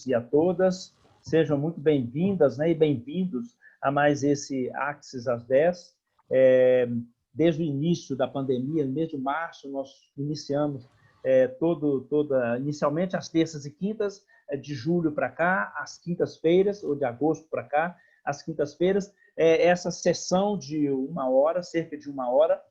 e a todas, sejam muito bem-vindas, né, e bem-vindos a mais esse Axis às 10. Desde o início da pandemia, no mês de março, nós iniciamos inicialmente às terças e quintas, de julho para cá, às quintas-feiras, ou de agosto para cá, às quintas-feiras, essa sessão de uma hora, cerca de uma hora,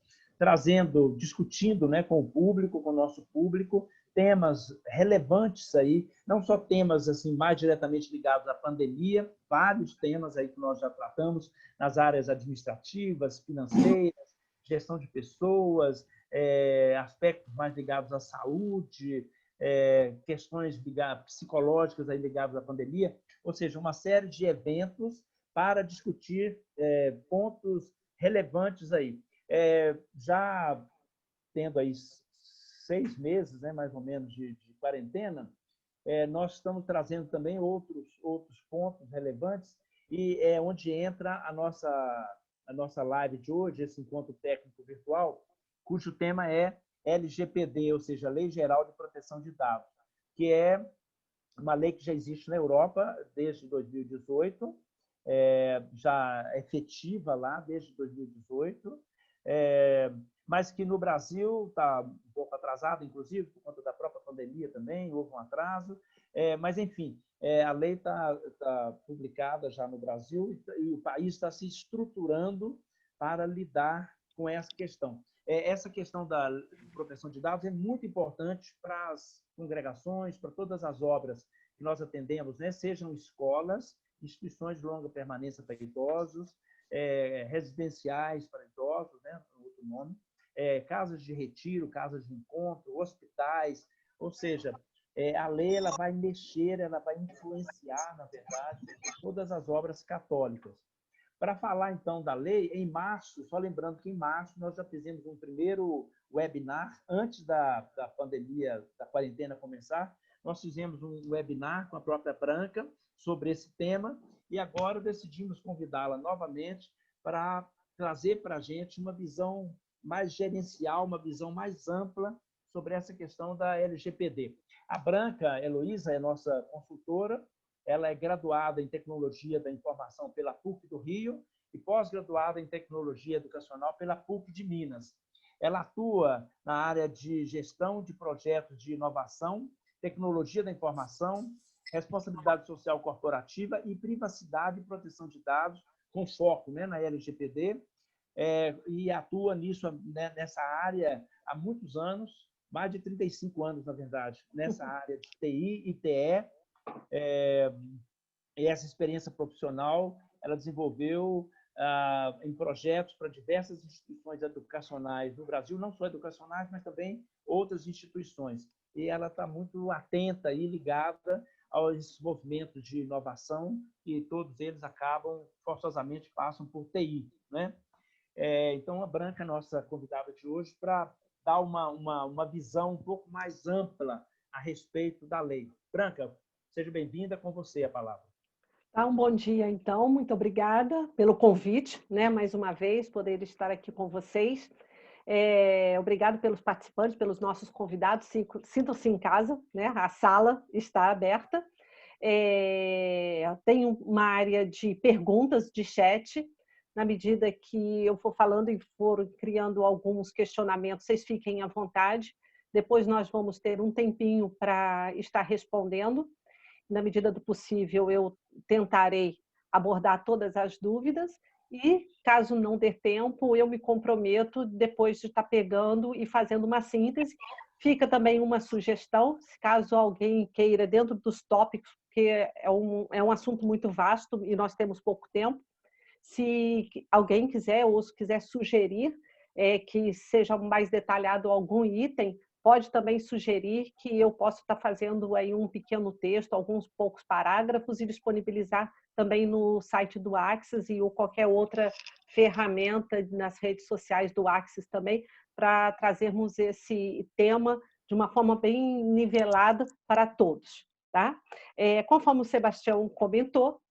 discutindo, né, com o público, com o nosso público, temas relevantes aí, não só temas assim mais diretamente ligados à pandemia, vários temas aí que nós já tratamos nas áreas administrativas, financeiras, gestão de pessoas, aspectos mais ligados à saúde, questões psicológicas aí ligadas à pandemia, ou seja, uma série de eventos para discutir pontos relevantes aí. Já tendo aí 6 meses, né, mais ou menos, de quarentena, nós estamos trazendo também outros pontos relevantes e é onde entra a nossa live de hoje, esse encontro técnico virtual, cujo tema é LGPD, ou seja, Lei Geral de Proteção de Dados, que é uma lei que já existe na Europa desde 2018, já efetiva lá desde 2018, mas que no Brasil está um pouco atrasado, inclusive, por conta da própria pandemia também, houve um atraso. Mas, enfim, a lei está publicada já no Brasil e o país está se estruturando para lidar com essa questão. Essa questão da proteção de dados é muito importante para as congregações, para todas as obras que nós atendemos, né? Sejam escolas, instituições de longa permanência para idosos, residenciais para idosos, né? Outro nome, casas de retiro, casas de encontro, hospitais, ou seja, a lei ela vai mexer, ela vai influenciar, na verdade, todas as obras católicas. Para falar, então, da lei, em março, só lembrando que em março nós já fizemos um primeiro webinar, antes da pandemia, da quarentena começar, nós fizemos um webinar com a própria Branca sobre esse tema e agora decidimos convidá-la novamente para trazer para a gente uma visão mais gerencial, uma visão mais ampla sobre essa questão da LGPD. A Branca Heloísa é nossa consultora, ela é graduada em Tecnologia da Informação pela PUC do Rio e pós-graduada em Tecnologia Educacional pela PUC de Minas. Ela atua na área de gestão de projetos de inovação, tecnologia da informação, responsabilidade social corporativa e privacidade e proteção de dados, com foco, né, na LGPD, e atua nessa área há muitos anos, mais de 35 anos, na verdade, nessa área de TI e TE. E essa experiência profissional ela desenvolveu em projetos para diversas instituições educacionais no Brasil, não só educacionais, mas também outras instituições. E ela está muito atenta e ligada aos movimentos de inovação, que todos eles forçosamente passam por TI, né? Então, a Branca é nossa convidada de hoje para dar uma visão um pouco mais ampla a respeito da lei. Branca, seja bem-vinda, com você a palavra. Um bom dia, então. Muito obrigada pelo convite, né? Mais uma vez, poder estar aqui com vocês. Obrigado pelos participantes, pelos nossos convidados. Sintam-se em casa, né? A sala está aberta. Tenho uma área de perguntas de chat. Na medida que eu for falando e for criando alguns questionamentos, vocês fiquem à vontade. Depois nós vamos ter um tempinho para estar respondendo. Na medida do possível, eu tentarei abordar todas as dúvidas e, caso não dê tempo, eu me comprometo depois de estar pegando e fazendo uma síntese. Fica também uma sugestão, caso alguém queira, dentro dos tópicos, porque é um assunto muito vasto e nós temos pouco tempo, se alguém quiser ou se quiser sugerir que seja mais detalhado algum item, pode também sugerir que eu possa estar fazendo aí um pequeno texto, alguns poucos parágrafos e disponibilizar também no site do Axis ou qualquer outra ferramenta nas redes sociais do Axis também, para trazermos esse tema de uma forma bem nivelada para todos. Tá? Conforme o Sebastião comentou,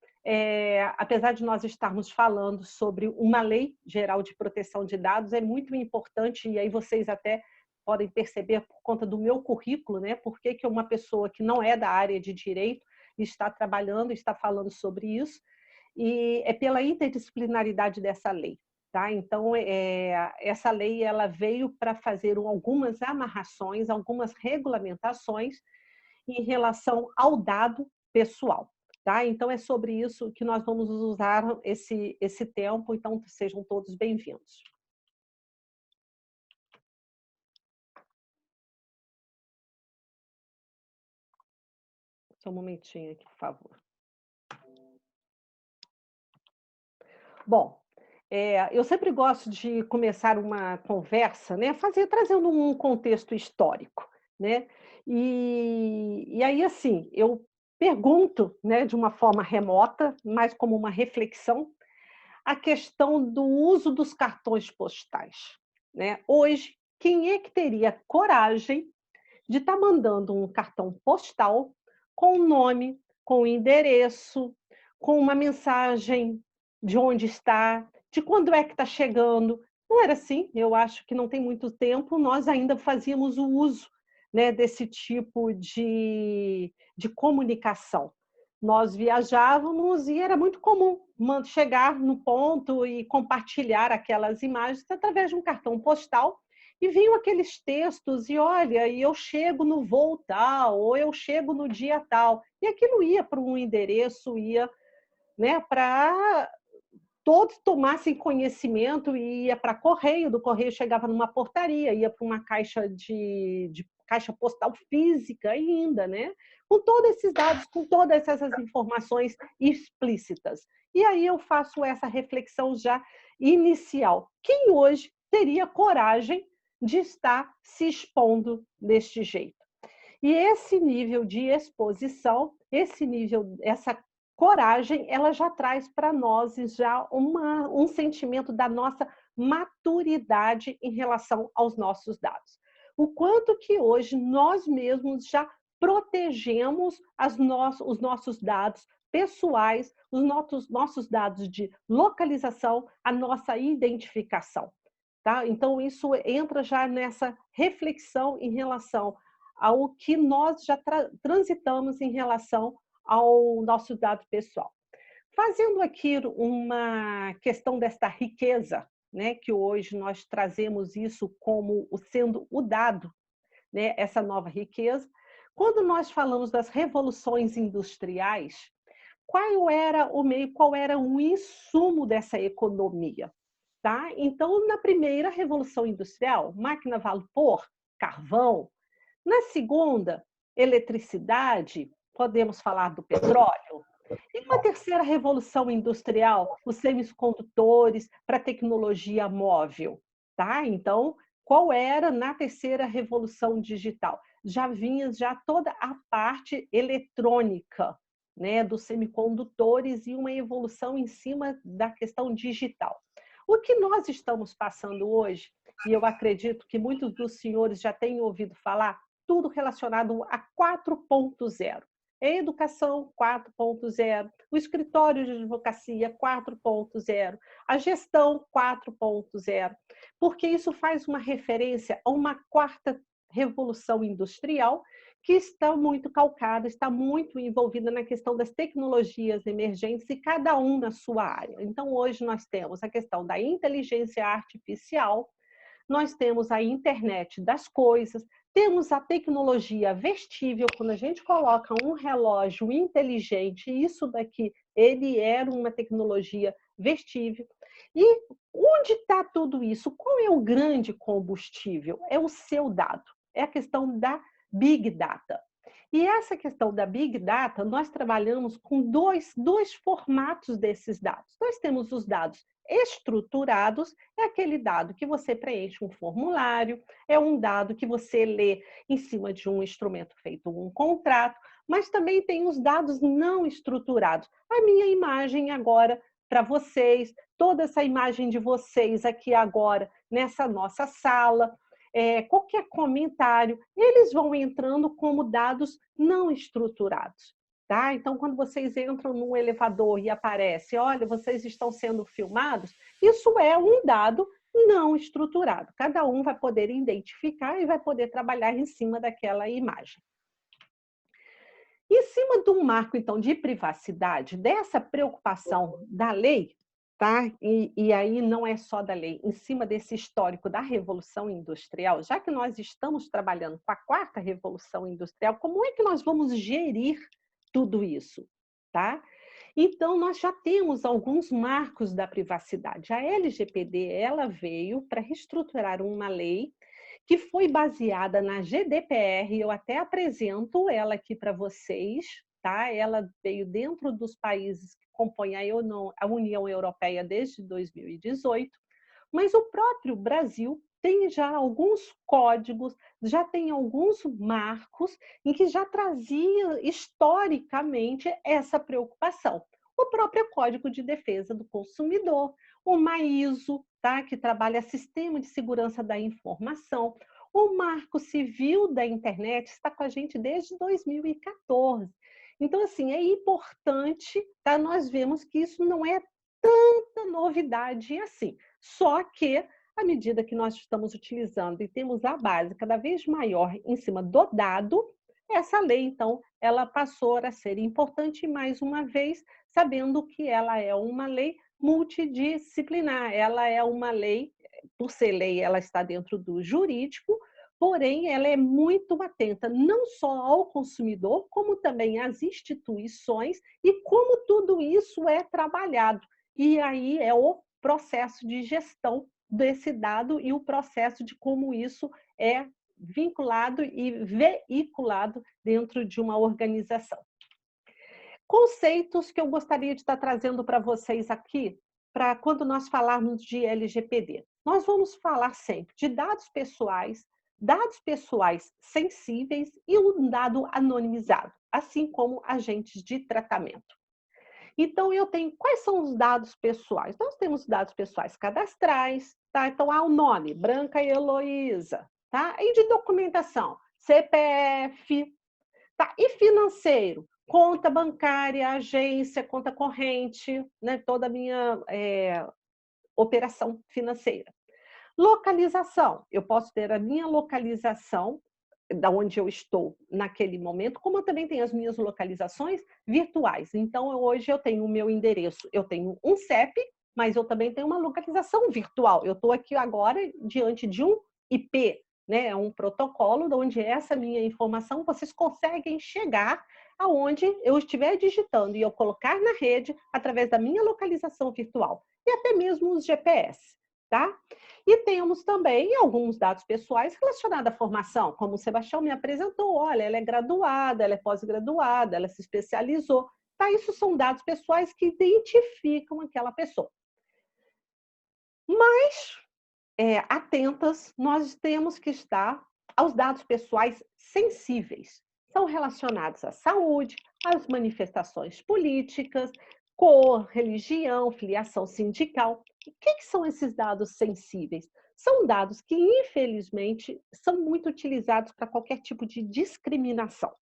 apesar de nós estarmos falando sobre uma lei geral de proteção de dados, é muito importante, e aí vocês até podem perceber por conta do meu currículo, né, por que uma pessoa que não é da área de direito está trabalhando, está falando sobre isso, e é pela interdisciplinaridade dessa lei. Tá? Então, essa lei ela veio para fazer algumas amarrações, algumas regulamentações em relação ao dado pessoal. Tá? Então, é sobre isso que nós vamos usar esse tempo, então sejam todos bem-vindos. Só um momentinho aqui, por favor. Bom, eu sempre gosto de começar uma conversa, né, trazendo um contexto histórico, né? E aí, assim, eu pergunto, né, de uma forma remota, mais como uma reflexão, a questão do uso dos cartões postais, né? Hoje, quem é que teria coragem de estar mandando um cartão postal com o nome, com o endereço, com uma mensagem de onde está, de quando é que está chegando? Não era assim, eu acho que não tem muito tempo, nós ainda fazíamos o uso, né, desse tipo de comunicação. Nós viajávamos e era muito comum chegar no ponto e compartilhar aquelas imagens através de um cartão postal, e vinham aqueles textos, e olha, e eu chego no voo tal, ou eu chego no dia tal. E aquilo ia para um endereço, ia, né, para todos tomassem conhecimento, e ia para correio, do correio chegava numa portaria, ia para uma caixa de caixa postal física ainda, né? Com todos esses dados, com todas essas informações explícitas. E aí eu faço essa reflexão já inicial. Quem hoje teria coragem de estar se expondo deste jeito? E esse nível de exposição, essa coragem, ela já traz para nós já um sentimento da nossa maturidade em relação aos nossos dados. O quanto que hoje nós mesmos já protegemos os nossos dados pessoais, os nossos dados de localização, a nossa identificação. Tá? Então, isso entra já nessa reflexão em relação ao que nós já transitamos em relação ao nosso dado pessoal. Fazendo aqui uma questão desta riqueza, né, que hoje nós trazemos isso como sendo o dado, né, essa nova riqueza. Quando nós falamos das revoluções industriais, qual era o meio, qual era o insumo dessa economia? Tá? Então, na primeira revolução industrial, máquina a vapor, carvão. Na segunda, eletricidade, podemos falar do petróleo. E uma terceira revolução industrial, os semicondutores para a tecnologia móvel. Tá? Então, qual era na terceira revolução digital? Já vinha toda a parte eletrônica, né, dos semicondutores, e uma evolução em cima da questão digital. O que nós estamos passando hoje, e eu acredito que muitos dos senhores já têm ouvido falar, tudo relacionado a 4.0. A educação 4.0, o escritório de advocacia 4.0, a gestão 4.0, porque isso faz uma referência a uma quarta revolução industrial que está muito calcada, está muito envolvida na questão das tecnologias emergentes, e cada um na sua área. Então, hoje nós temos a questão da inteligência artificial, nós temos a internet das coisas, temos a tecnologia vestível. Quando a gente coloca um relógio inteligente, isso daqui, ele era uma tecnologia vestível. E onde está tudo isso? Qual é o grande combustível? É o seu dado, é a questão da Big Data. E essa questão da Big Data, nós trabalhamos com dois formatos desses dados. Nós temos os dados estruturados, é aquele dado que você preenche um formulário, é um dado que você lê em cima de um instrumento feito um contrato, mas também tem os dados não estruturados. A minha imagem agora para vocês, toda essa imagem de vocês aqui agora nessa nossa sala, qualquer comentário, eles vão entrando como dados não estruturados. Tá? Então, quando vocês entram num elevador e aparece, olha, vocês estão sendo filmados, isso é um dado não estruturado. Cada um vai poder identificar e vai poder trabalhar em cima daquela imagem. Em cima de um marco, então, de privacidade, dessa preocupação da lei, tá? E aí não é só da lei, em cima desse histórico da Revolução Industrial, já que nós estamos trabalhando com a quarta Revolução Industrial, como é que nós vamos gerir tudo isso, tá? Então, nós já temos alguns marcos da privacidade. A LGPD, ela veio para reestruturar uma lei que foi baseada na GDPR, eu até apresento ela aqui para vocês, tá? Ela veio dentro dos países que compõem a União Europeia desde 2018, mas o próprio Brasil tem já alguns códigos, já tem alguns marcos em que já trazia historicamente essa preocupação. O próprio Código de Defesa do Consumidor, o MAISO, tá? Que trabalha Sistema de Segurança da Informação, o Marco Civil da Internet está com a gente desde 2014. Então, assim, é importante, tá? Nós vemos que isso não é tanta novidade assim. Só que, à medida que nós estamos utilizando e temos a base cada vez maior em cima do dado, essa lei, então, ela passou a ser importante mais uma vez, sabendo que ela é uma lei multidisciplinar, ela é uma lei, por ser lei, ela está dentro do jurídico, porém, ela é muito atenta não só ao consumidor, como também às instituições e como tudo isso é trabalhado. E aí é o processo de gestão desse dado e o processo de como isso é vinculado e veiculado dentro de uma organização. Conceitos que eu gostaria de estar trazendo para vocês aqui, para quando nós falarmos de LGPD. Nós vamos falar sempre de dados pessoais sensíveis e um dado anonimizado, assim como agentes de tratamento. Então, eu tenho quais são os dados pessoais? Nós temos dados pessoais cadastrais, tá? Então, há o nome, Branca Heloísa, tá? E de documentação, CPF, tá? E financeiro, conta bancária, agência, conta corrente, né? Toda a minha operação financeira. Localização, eu posso ter a minha localização da onde eu estou naquele momento, como eu também tenho as minhas localizações virtuais. Então, hoje eu tenho o meu endereço, eu tenho um CEP, mas eu também tenho uma localização virtual. Eu estou aqui agora diante de um IP, né? Um protocolo onde essa minha informação vocês conseguem chegar aonde eu estiver digitando e eu colocar na rede através da minha localização virtual e até mesmo os GPS, tá? E temos também alguns dados pessoais relacionados à formação, como o Sebastião me apresentou, olha, ela é graduada, ela é pós-graduada, ela se especializou, tá? Isso são dados pessoais que identificam aquela pessoa. Mas, atentas, nós temos que estar aos dados pessoais sensíveis. São relacionados à saúde, às manifestações políticas, cor, religião, filiação sindical. O que são esses dados sensíveis? São dados que, infelizmente, são muito utilizados para qualquer tipo de discriminação.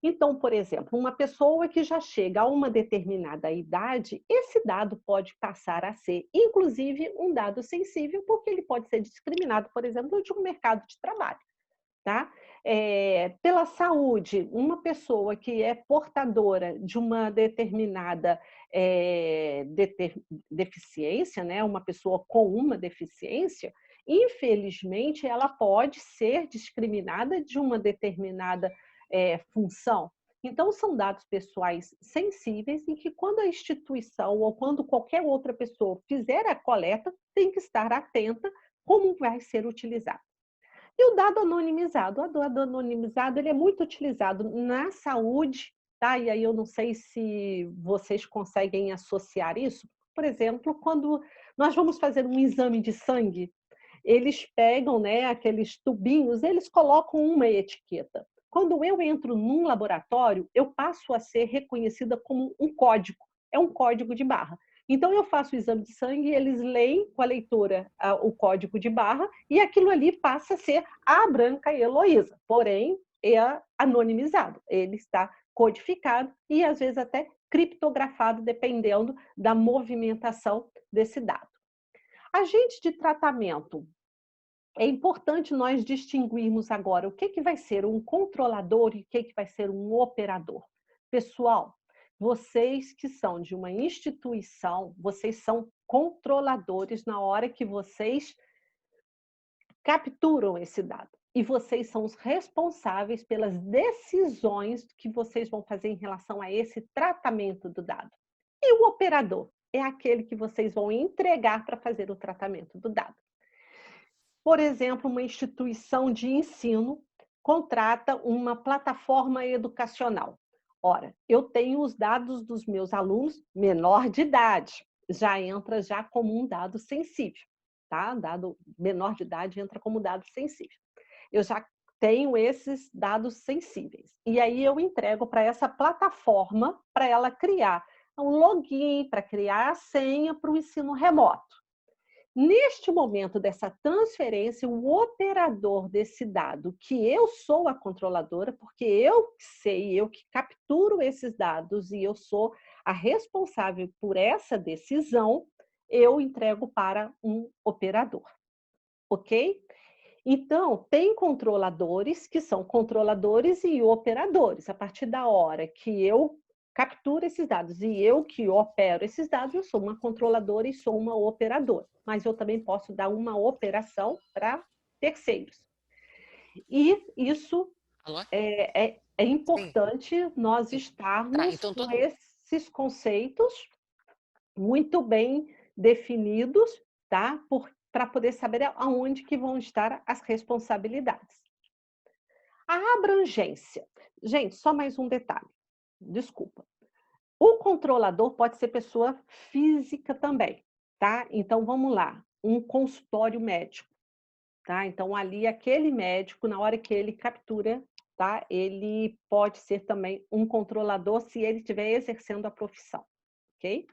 Então, por exemplo, uma pessoa que já chega a uma determinada idade, esse dado pode passar a ser, inclusive, um dado sensível, porque ele pode ser discriminado, por exemplo, de um mercado de trabalho. Tá? Pela saúde, uma pessoa que é portadora de uma determinada deficiência, né? Uma pessoa com uma deficiência, infelizmente, ela pode ser discriminada de uma determinada função. Então, são dados pessoais sensíveis em que, quando a instituição ou quando qualquer outra pessoa fizer a coleta, tem que estar atenta como vai ser utilizado. E o dado anonimizado? O dado anonimizado ele é muito utilizado na saúde, tá? E aí eu não sei se vocês conseguem associar isso. Por exemplo, quando nós vamos fazer um exame de sangue, eles pegam, né, aqueles tubinhos, eles colocam uma etiqueta. Quando eu entro num laboratório, eu passo a ser reconhecida como um código. É um código de barra. Então, eu faço o exame de sangue e eles leem com a leitura o código de barra e aquilo ali passa a ser a Branca Heloísa. Porém, é anonimizado. Ele está codificado e, às vezes, até criptografado, dependendo da movimentação desse dado. Agente de tratamento. É importante nós distinguirmos agora o que vai ser um controlador e o que vai ser um operador. Pessoal, vocês que são de uma instituição, vocês são controladores na hora que vocês capturam esse dado. E vocês são os responsáveis pelas decisões que vocês vão fazer em relação a esse tratamento do dado. E o operador é aquele que vocês vão entregar para fazer o tratamento do dado. Por exemplo, uma instituição de ensino contrata uma plataforma educacional. Ora, eu tenho os dados dos meus alunos menor de idade, já entra já como um dado sensível, tá? Dado menor de idade entra como dado sensível. Eu já tenho esses dados sensíveis. E aí eu entrego para essa plataforma para ela criar um login, para criar a senha para o ensino remoto. Neste momento dessa transferência, o operador desse dado, que eu sou a controladora, porque eu sei, eu que capturo esses dados e eu sou a responsável por essa decisão, eu entrego para um operador, ok? Então, tem controladores que são controladores e operadores. A partir da hora que eu capturo esses dados e eu que opero esses dados, eu sou uma controladora e sou uma operadora. Mas eu também posso dar uma operação para terceiros. E isso é importante nós estarmos Então, com esses conceitos muito bem definidos, tá? Para poder saber aonde que vão estar as responsabilidades. A abrangência. Gente, só mais um detalhe. Desculpa. O controlador pode ser pessoa física também, tá? Então, vamos lá. Um consultório médico, tá? Então, ali, aquele médico, na hora que ele captura, tá? Ele pode ser também um controlador se ele estiver exercendo a profissão, ok?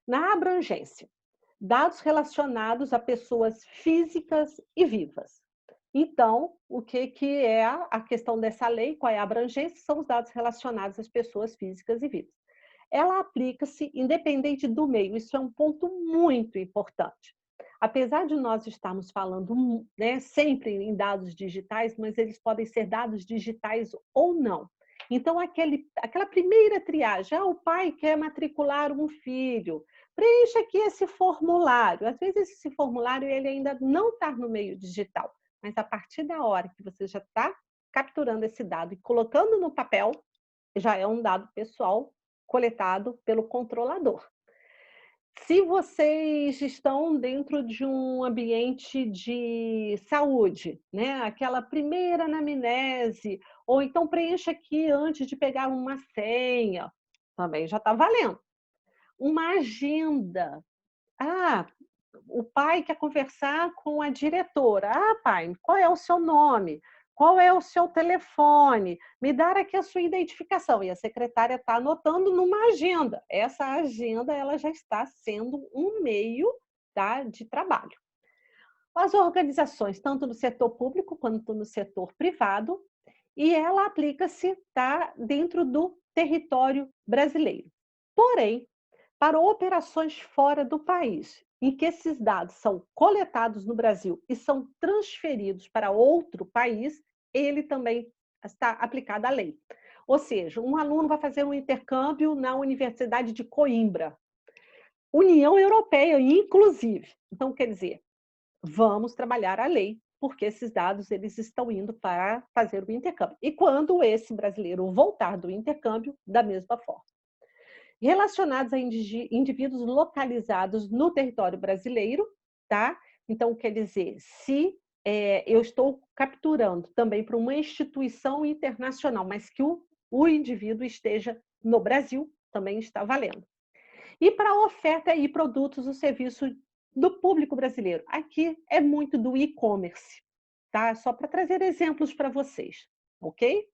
Na abrangência, dados relacionados a pessoas físicas e vivas. Então, o que é a questão dessa lei? Qual é a abrangência? São os dados relacionados às pessoas físicas e vivas. Ela aplica-se independente do meio. Isso é um ponto muito importante. Apesar de nós estarmos falando, né, sempre em dados digitais, mas eles podem ser dados digitais ou não. Então, aquela primeira triagem, o pai quer matricular um filho, preencha aqui esse formulário. Às vezes, esse formulário ele ainda não está no meio digital, mas a partir da hora que você já está capturando esse dado e colocando no papel, já é um dado pessoal coletado pelo controlador. Se vocês estão dentro de um ambiente de saúde, né? Aquela primeira anamnese, ou então preencha aqui antes de pegar uma senha, também já está valendo. Uma agenda. O pai quer conversar com a diretora. Pai, qual é o seu nome? Qual é o seu telefone? Me dá aqui a sua identificação. E a secretária está anotando numa agenda. Essa agenda ela já está sendo um meio, tá, de trabalho. As organizações, tanto no setor público quanto no setor privado, e ela aplica-se, tá, dentro do território brasileiro. Porém, para operações fora do país, em que esses dados são coletados no Brasil e são transferidos para outro país, ele também está aplicado à lei. Ou seja, um aluno vai fazer um intercâmbio na Universidade de Coimbra, União Europeia, inclusive. Então, quer dizer, vamos trabalhar a lei, porque esses dados eles estão indo para fazer o intercâmbio. E quando esse brasileiro voltar do intercâmbio, da mesma forma. Relacionados a indivíduos localizados no território brasileiro, tá? Então, quer dizer, se eu estou capturando também para uma instituição internacional, mas que o indivíduo esteja no Brasil, também está valendo. E para oferta e produtos ou serviços do público brasileiro, aqui é muito do e-commerce, tá? Só para trazer exemplos para vocês, ok?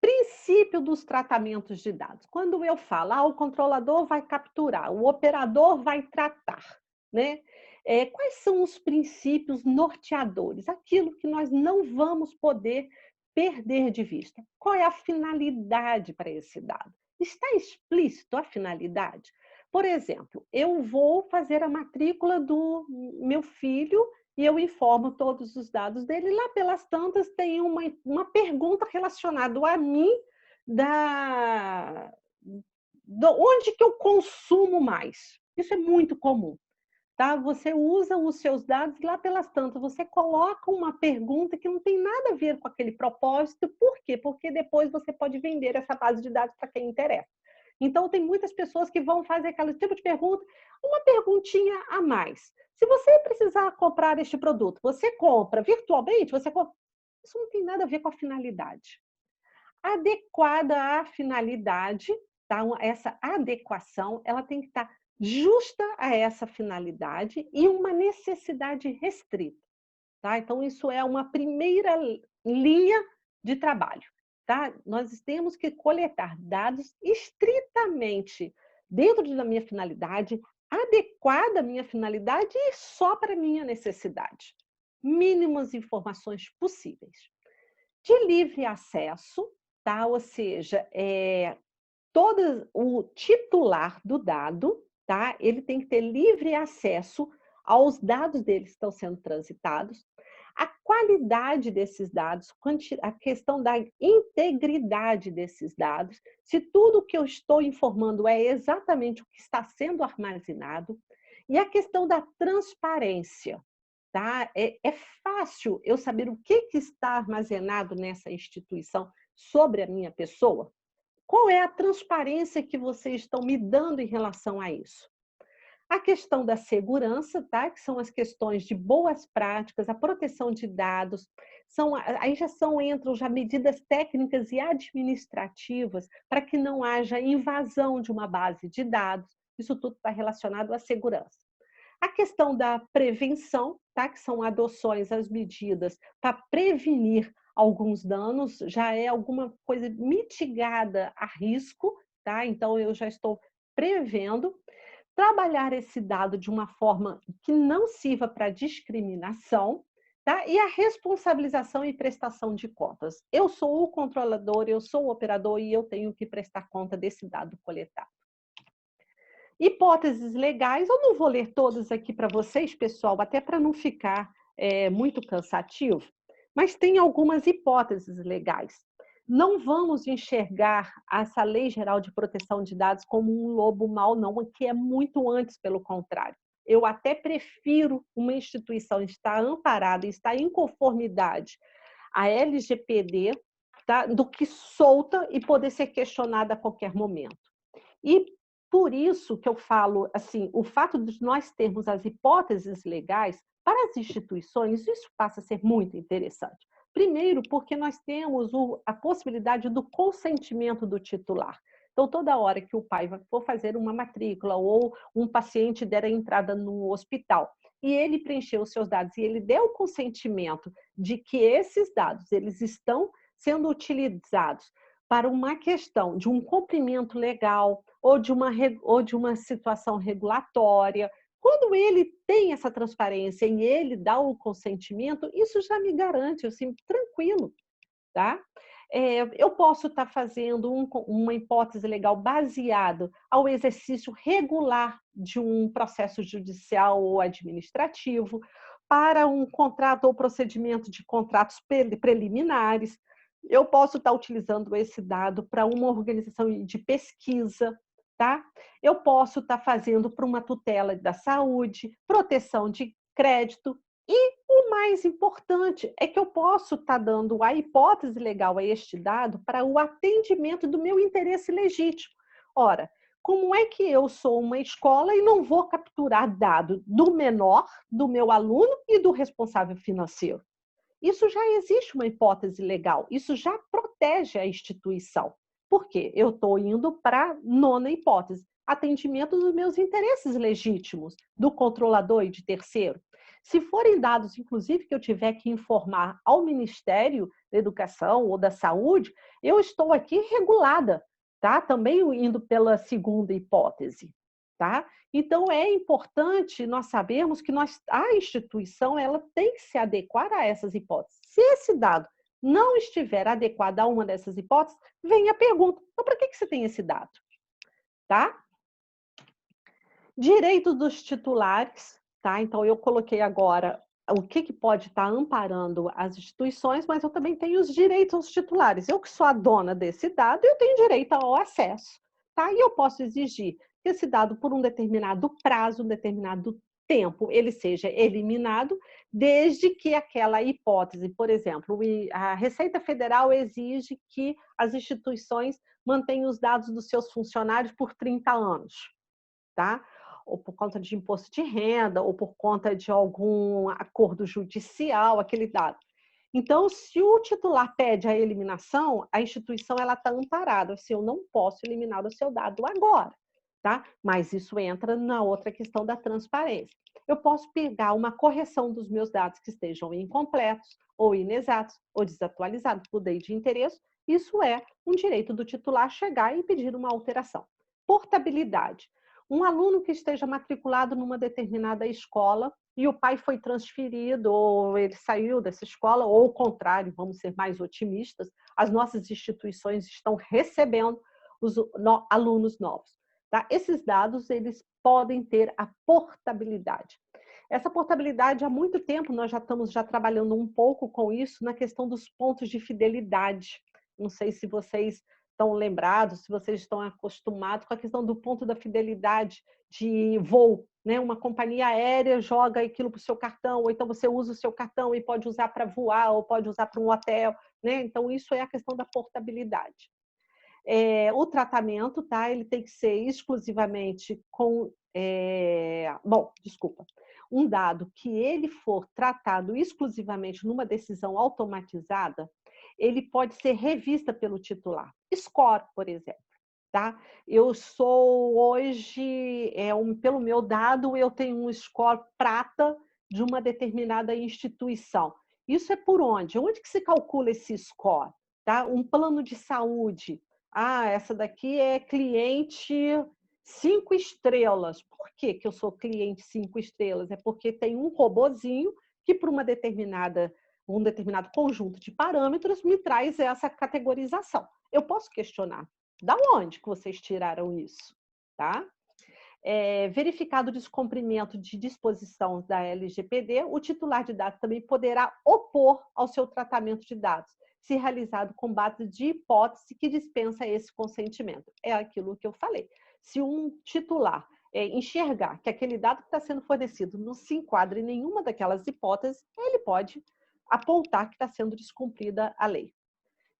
Princípio dos tratamentos de dados. Quando eu falo, o controlador vai capturar, o operador vai tratar, né? Quais são os princípios norteadores? Aquilo que nós não vamos poder perder de vista. Qual é a finalidade para esse dado? Está explícito a finalidade? Por exemplo, eu vou fazer a matrícula do meu filho e eu informo todos os dados dele. Lá pelas tantas tem uma pergunta relacionada a mim onde que eu consumo mais. Isso é muito comum. Tá? Você usa os seus dados e lá pelas tantas, você coloca uma pergunta que não tem nada a ver com aquele propósito. Por quê? Porque depois você pode vender essa base de dados para quem interessa. Então, tem muitas pessoas que vão fazer aquele tipo de pergunta, uma perguntinha a mais. Se você precisar comprar este produto, você compra virtualmente? Você compra... Isso não tem nada a ver com a finalidade. Adequada à finalidade, tá? Essa adequação, ela tem que estar justa a essa finalidade e uma necessidade restrita. Tá? Então, isso é uma primeira linha de trabalho. Tá? Nós temos que coletar dados estritamente dentro da minha finalidade, adequada à minha finalidade e só para a minha necessidade. Mínimas informações possíveis. De livre acesso, tá? Ou seja, todo o titular do dado, tá? Ele tem que ter livre acesso aos dados deles que estão sendo transitados, a qualidade desses dados, a questão da integridade desses dados, se tudo que eu estou informando é exatamente o que está sendo armazenado, e a questão da transparência. Tá? É fácil eu saber o que está armazenado nessa instituição sobre a minha pessoa? Qual é a transparência que vocês estão me dando em relação a isso? A questão da segurança, tá? Que são as questões de boas práticas, a proteção de dados, aí entram já medidas técnicas e administrativas para que não haja invasão de uma base de dados. Isso tudo está relacionado à segurança. A questão da prevenção, tá? Que são adoções às medidas para prevenir alguns danos, já é alguma coisa mitigada a risco, tá? Então, eu já estou prevendo. Trabalhar esse dado de uma forma que não sirva para discriminação, tá? E a responsabilização e prestação de contas. Eu sou o controlador, eu sou o operador e eu tenho que prestar conta desse dado coletado. Hipóteses legais, eu não vou ler todas aqui para vocês, pessoal, até para não ficar muito cansativo, mas tem algumas hipóteses legais. Não vamos enxergar essa Lei Geral de Proteção de Dados como um lobo mau, não, que é muito antes, pelo contrário. Eu até prefiro uma instituição estar amparada, estar em conformidade à LGPD, tá, do que solta e poder ser questionada a qualquer momento. E por isso que eu falo, assim, o fato de nós termos as hipóteses legais para as instituições, isso passa a ser muito interessante. Primeiro, porque nós temos a possibilidade do consentimento do titular. Então, toda hora que o pai for fazer uma matrícula ou um paciente der a entrada no hospital e ele preencheu os seus dados e ele der o consentimento de que esses dados eles estão sendo utilizados para uma questão de um cumprimento legal ou de uma situação regulatória, quando ele tem essa transparência e ele dá o consentimento, isso já me garante, eu sinto tranquilo, tá? Eu posso estar fazendo uma hipótese legal baseado ao exercício regular de um processo judicial ou administrativo, para um contrato ou procedimento de contratos preliminares. Eu posso estar utilizando esse dado para uma organização de pesquisa, tá? Eu posso estar fazendo para uma tutela da saúde, proteção de crédito, e o mais importante é que eu posso estar dando a hipótese legal a este dado para o atendimento do meu interesse legítimo. Ora, como é que eu sou uma escola e não vou capturar dado do menor, do meu aluno e do responsável financeiro? Isso já existe uma hipótese legal, isso já protege a instituição. Por quê? Eu estou indo para a nona hipótese, atendimento dos meus interesses legítimos, do controlador e de terceiro. Se forem dados, inclusive, que eu tiver que informar ao Ministério da Educação ou da Saúde, eu estou aqui regulada, tá? Também indo pela segunda hipótese, tá? Então, é importante nós sabermos que a instituição ela tem que se adequar a essas hipóteses. Se esse dado não estiver adequado a uma dessas hipóteses, vem a pergunta, então, para que você tem esse dado? Tá? Direitos dos titulares, tá? Então, eu coloquei agora o que pode estar amparando as instituições, mas eu também tenho os direitos aos titulares. Eu que sou a dona desse dado, eu tenho direito ao acesso, tá? E eu posso exigir que esse dado, por um determinado prazo, um determinado tempo, ele seja eliminado, desde que aquela hipótese, por exemplo, a Receita Federal exige que as instituições mantenham os dados dos seus funcionários por 30 anos, tá? Ou por conta de imposto de renda, ou por conta de algum acordo judicial, aquele dado. Então, se o titular pede a eliminação, a instituição está amparada. Assim, eu não posso eliminar o seu dado agora, tá? Mas isso entra na outra questão da transparência. Eu posso pegar uma correção dos meus dados que estejam incompletos, ou inexatos, ou desatualizados, mudei de interesse. Isso é um direito do titular chegar e pedir uma alteração. Portabilidade. Um aluno que esteja matriculado numa determinada escola e o pai foi transferido, ou ele saiu dessa escola, ou o contrário, vamos ser mais otimistas, as nossas instituições estão recebendo os alunos novos. Tá? Esses dados, eles podem ter a portabilidade. Essa portabilidade, há muito tempo, nós já estamos trabalhando um pouco com isso na questão dos pontos de fidelidade. Não sei se vocês estão lembrados, se vocês estão acostumados com a questão do ponto da fidelidade de voo, né? Uma companhia aérea joga aquilo para o seu cartão, ou então você usa o seu cartão e pode usar para voar, ou pode usar para um hotel, né? Então, isso é a questão da portabilidade. O tratamento, tá? Ele tem que ser exclusivamente com... Um dado que ele for tratado exclusivamente numa decisão automatizada, ele pode ser revista pelo titular. Score, por exemplo. Tá? Eu sou hoje, pelo meu dado, eu tenho um score prata de uma determinada instituição. Isso é por onde? Onde que se calcula esse score? Tá? Um plano de saúde. Essa daqui é cliente 5 estrelas. Por que que eu sou cliente 5 estrelas? É porque tem um robozinho que, por um determinado conjunto de parâmetros, me traz essa categorização. Eu posso questionar. Da onde que vocês tiraram isso? Tá? Verificado o descumprimento de disposição da LGPD, o titular de dados também poderá opor ao seu tratamento de dados, se realizado com base de hipótese que dispensa esse consentimento. É aquilo que eu falei. Se um titular enxergar que aquele dado que está sendo fornecido não se enquadra em nenhuma daquelas hipóteses, ele pode apontar que está sendo descumprida a lei.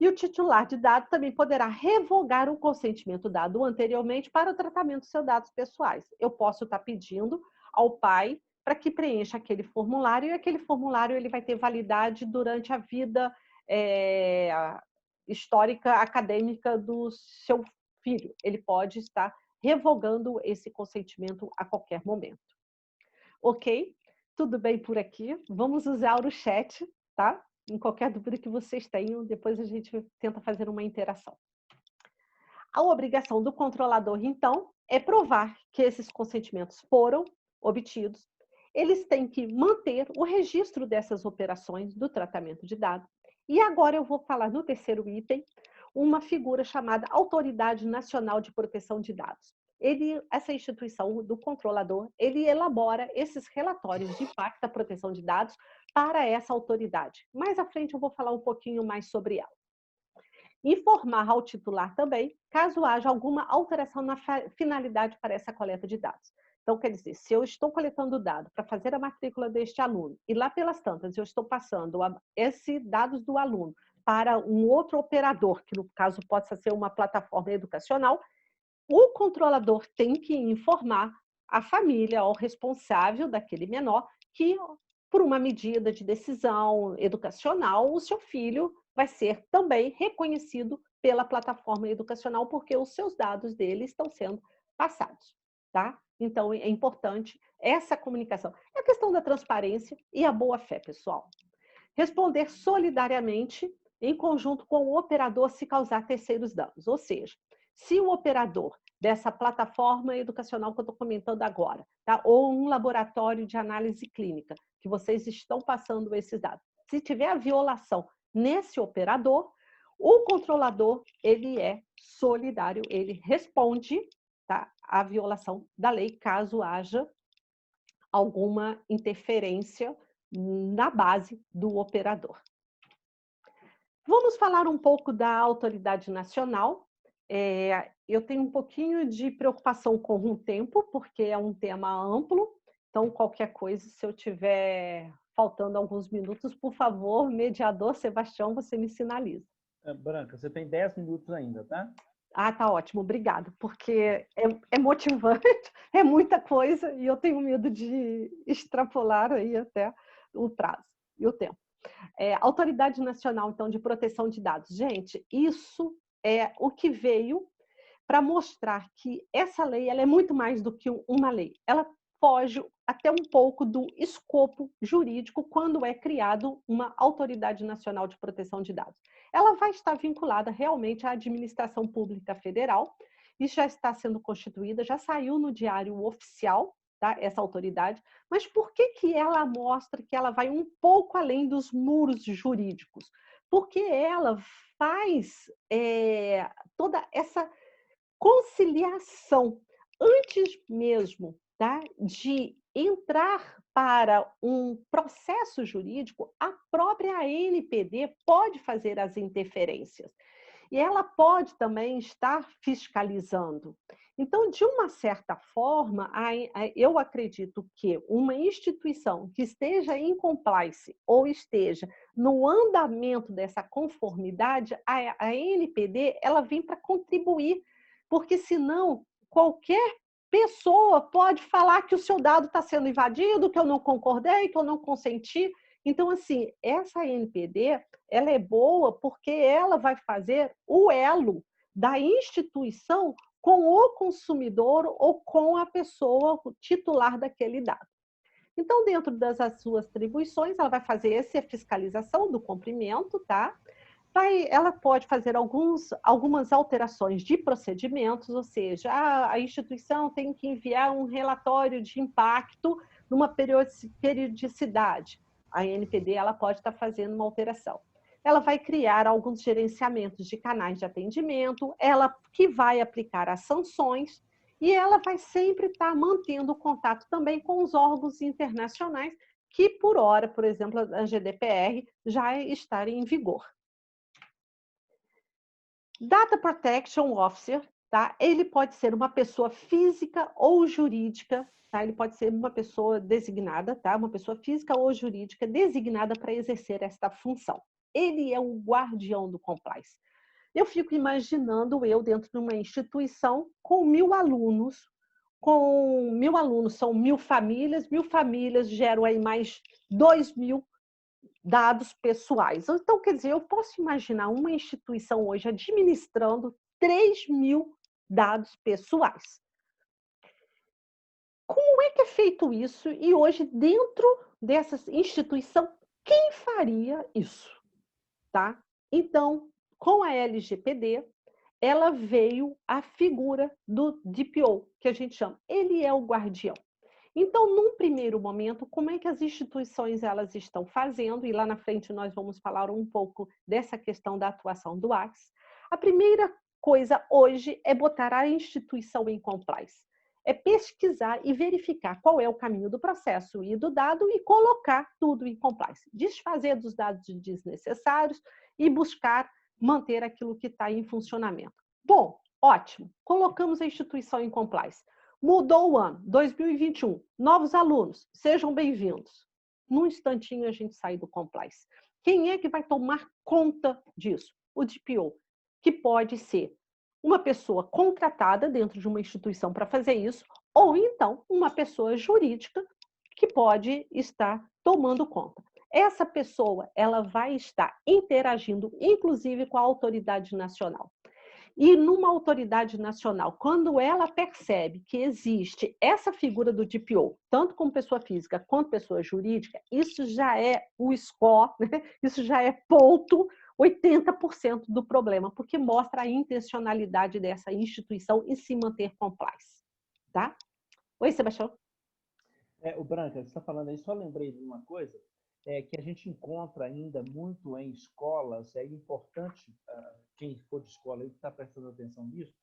E o titular de dados também poderá revogar o consentimento dado anteriormente para o tratamento dos seus dados pessoais. Eu posso estar pedindo ao pai para que preencha aquele formulário, e aquele formulário ele vai ter validade durante a vida histórica, acadêmica do seu filho. Ele pode estar revogando esse consentimento a qualquer momento. Ok? Tudo bem por aqui? Vamos usar o chat, tá? Em qualquer dúvida que vocês tenham, depois a gente tenta fazer uma interação. A obrigação do controlador, então, é provar que esses consentimentos foram obtidos. Eles têm que manter o registro dessas operações do tratamento de dados. E agora eu vou falar no terceiro item, uma figura chamada Autoridade Nacional de Proteção de Dados. Essa instituição do controlador, ele elabora esses relatórios de impacto da proteção de dados para essa autoridade. Mais à frente eu vou falar um pouquinho mais sobre ela. Informar ao titular também, caso haja alguma alteração na finalidade para essa coleta de dados. Então, quer dizer, se eu estou coletando dado para fazer a matrícula deste aluno, e lá pelas tantas eu estou passando esses dados do aluno para um outro operador, que no caso possa ser uma plataforma educacional, o controlador tem que informar a família, ao responsável daquele menor, que por uma medida de decisão educacional, o seu filho vai ser também reconhecido pela plataforma educacional, porque os seus dados dele estão sendo passados, tá? Então, é importante essa comunicação. É a questão da transparência e a boa-fé, pessoal. Responder solidariamente em conjunto com o operador se causar terceiros danos. Ou seja, se o operador dessa plataforma educacional que eu estou comentando agora, tá? Ou um laboratório de análise clínica, que vocês estão passando esses dados, se tiver a violação nesse operador, o controlador ele é solidário, ele responde, tá, à violação da lei, caso haja alguma interferência na base do operador. Vamos falar um pouco da autoridade nacional. Eu tenho um pouquinho de preocupação com o tempo, porque é um tema amplo, então qualquer coisa, se eu tiver faltando alguns minutos, por favor, mediador Sebastião, você me sinaliza. Branca, você tem 10 minutos ainda, tá? Ah, tá ótimo, obrigado, porque é motivante, é muita coisa e eu tenho medo de extrapolar aí até o prazo e o tempo. Autoridade Nacional, então, de Proteção de Dados. Gente, isso é o que veio para mostrar que essa lei ela é muito mais do que uma lei. Ela foge até um pouco do escopo jurídico quando é criado uma Autoridade Nacional de Proteção de Dados. Ela vai estar vinculada realmente à Administração Pública Federal e já está sendo constituída, já saiu no Diário Oficial, tá, essa autoridade, mas por que ela mostra que ela vai um pouco além dos muros jurídicos? Porque ela faz toda essa conciliação antes mesmo, tá, de entrar para um processo jurídico, a própria ANPD pode fazer as interferências. E ela pode também estar fiscalizando. Então, de uma certa forma, eu acredito que uma instituição que esteja em compliance ou esteja no andamento dessa conformidade, a ANPD ela vem para contribuir, porque senão qualquer pessoa pode falar que o seu dado está sendo invadido, que eu não concordei, que eu não consenti. Então, assim, essa ANPD ela é boa porque ela vai fazer o elo da instituição com o consumidor ou com a pessoa titular daquele dado. Então, dentro das suas atribuições, ela vai fazer essa fiscalização do cumprimento, tá? Ela pode fazer algumas alterações de procedimentos, ou seja, a instituição tem que enviar um relatório de impacto numa periodicidade. A ANPD ela pode estar fazendo uma alteração. Ela vai criar alguns gerenciamentos de canais de atendimento, ela que vai aplicar as sanções e ela vai sempre estar mantendo contato também com os órgãos internacionais que, por hora, por exemplo, a GDPR já está em vigor. Data Protection Officer, tá? Ele pode ser uma pessoa física ou jurídica, tá? Ele pode ser uma pessoa designada, tá? Uma pessoa física ou jurídica designada para exercer esta função. Ele é o guardião do compliance. Eu fico imaginando eu dentro de uma instituição com 1000 alunos, com 1000 alunos são 1000 famílias geram aí mais 2000 dados pessoais. Então, quer dizer, eu posso imaginar uma instituição hoje administrando 3000 dados pessoais. Como é que é feito isso? E hoje, dentro dessa instituição, quem faria isso? Tá? Então, com a LGPD, ela veio a figura do DPO, que a gente chama. Ele é o guardião. Então, num primeiro momento, como é que as instituições elas estão fazendo? E lá na frente nós vamos falar um pouco dessa questão da atuação do Axis. A primeira coisa hoje é botar a instituição em compliance. É pesquisar e verificar qual é o caminho do processo e do dado e colocar tudo em compliance. Desfazer dos dados desnecessários e buscar manter aquilo que está em funcionamento. Bom, ótimo. Colocamos a instituição em compliance. Mudou o ano, 2021. Novos alunos, sejam bem-vindos. Num instantinho a gente sai do compliance. Quem é que vai tomar conta disso? O DPO, que pode ser uma pessoa contratada dentro de uma instituição para fazer isso, ou então uma pessoa jurídica que pode estar tomando conta. Essa pessoa ela vai estar interagindo, inclusive, com a autoridade nacional. E numa autoridade nacional, quando ela percebe que existe essa figura do DPO, tanto como pessoa física quanto pessoa jurídica, isso já é o score, né? Isso já é ponto 80% do problema, porque mostra a intencionalidade dessa instituição em se manter compliance. Tá? Oi, Sebastião. O Branca, você está falando aí, só lembrei de uma coisa, que a gente encontra ainda muito em escolas, é importante, quem for de escola aí está prestando atenção nisso,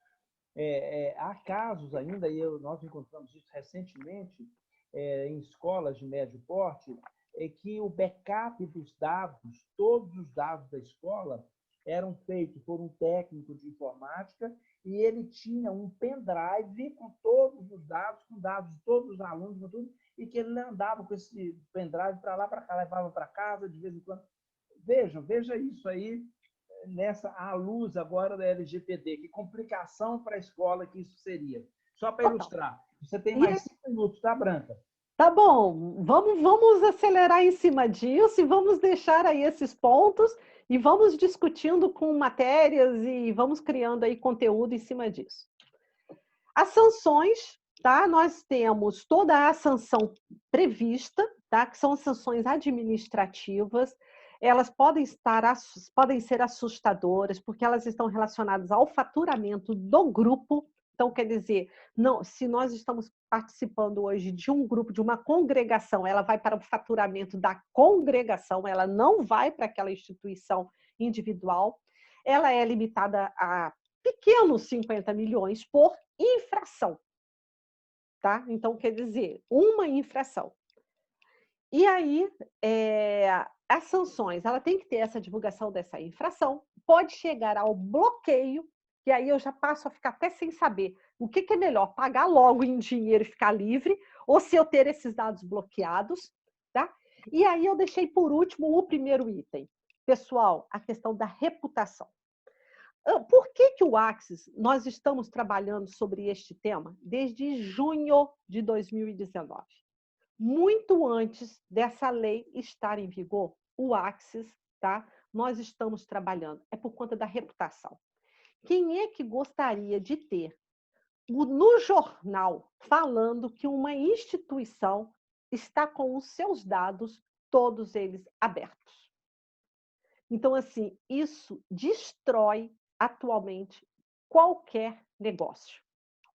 há casos ainda, e nós encontramos isso recentemente, em escolas de médio porte, é que o backup dos dados, todos os dados da escola, eram feitos por um técnico de informática e ele tinha um pendrive com todos os dados, com dados de todos os alunos, com tudo, e que ele andava com esse pendrive para lá, para cá, levava para casa de vez em quando. Veja isso aí, à luz agora da LGPD. Que complicação para a escola que isso seria. Só para ilustrar. Você tem mais 5 minutos, tá, Branca? Tá bom, vamos acelerar em cima disso e vamos deixar aí esses pontos e vamos discutindo com matérias e vamos criando aí conteúdo em cima disso. As sanções, tá? Nós temos toda a sanção prevista, tá? Que são sanções administrativas. Elas podem ser assustadoras, porque elas estão relacionadas ao faturamento do grupo. Então, quer dizer, não, se nós estamos participando hoje de um grupo, de uma congregação, ela vai para o faturamento da congregação, ela não vai para aquela instituição individual. Ela é limitada a pequenos 50 milhões por infração. Tá? Então, quer dizer, uma infração. E aí, as sanções, ela tem que ter essa divulgação dessa infração, pode chegar ao bloqueio, e aí eu já passo a ficar até sem saber o que é melhor, pagar logo em dinheiro e ficar livre, ou se eu ter esses dados bloqueados, tá? E aí eu deixei por último o primeiro item. Pessoal, a questão da reputação. Por que o Axis, nós estamos trabalhando sobre este tema desde junho de 2019? Muito antes dessa lei estar em vigor, o Axis, tá? Nós estamos trabalhando. É por conta da reputação. Quem é que gostaria de ter no jornal falando que uma instituição está com os seus dados, todos eles abertos? Então, assim, isso destrói atualmente qualquer negócio.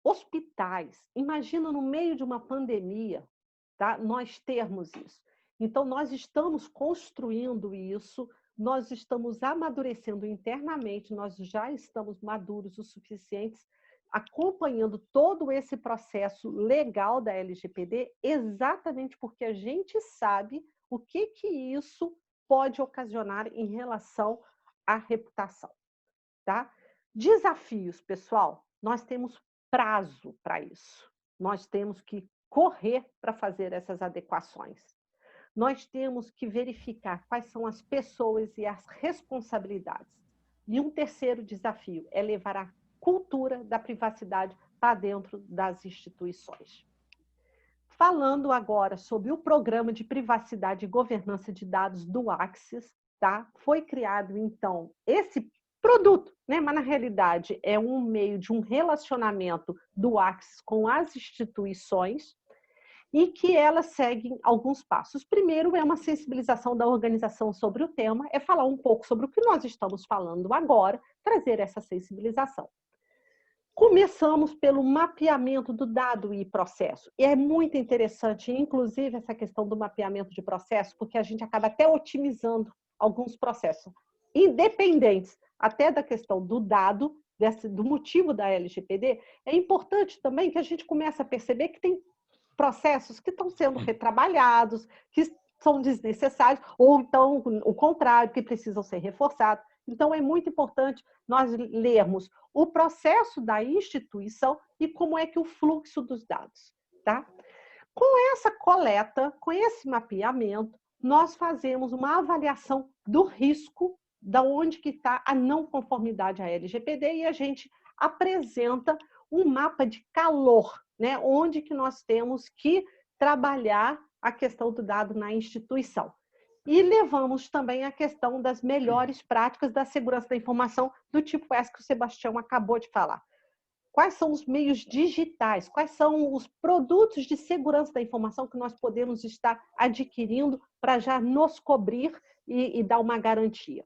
Hospitais, imagina no meio de uma pandemia, tá? Nós termos isso. Então, nós estamos construindo isso, nós estamos amadurecendo internamente, nós já estamos maduros o suficientes, acompanhando todo esse processo legal da LGPD, exatamente porque a gente sabe o que isso pode ocasionar em relação à reputação. Tá? Desafios, pessoal, nós temos prazo para isso. Nós temos que correr para fazer essas adequações. Nós temos que verificar quais são as pessoas e as responsabilidades. E um terceiro desafio é levar a cultura da privacidade para dentro das instituições. Falando agora sobre o programa de privacidade e governança de dados do Axis, tá? Foi criado, então, esse produto, né? Mas, na realidade, é um meio de um relacionamento do Axis com as instituições e que elas seguem alguns passos. Primeiro é uma sensibilização da organização sobre o tema, é falar um pouco sobre o que nós estamos falando agora, trazer essa sensibilização. Começamos pelo mapeamento do dado e processo. E é muito interessante, inclusive, essa questão do mapeamento de processo, porque a gente acaba até otimizando alguns processos, independentes até da questão do dado, do motivo da LGPD. É importante também que a gente comece a perceber que tem processos que estão sendo retrabalhados, que são desnecessários, ou então o contrário, que precisam ser reforçados. Então, é muito importante nós lermos o processo da instituição e como é que o fluxo dos dados. Tá? Com essa coleta, com esse mapeamento, nós fazemos uma avaliação do risco, de onde que está a não conformidade à LGPD, e a gente apresenta um mapa de calor, né? Onde que nós temos que trabalhar a questão do dado na instituição. E levamos também a questão das melhores práticas da segurança da informação, do tipo essa que o Sebastião acabou de falar. Quais são os meios digitais? Quais são os produtos de segurança da informação que nós podemos estar adquirindo para já nos cobrir e dar uma garantia?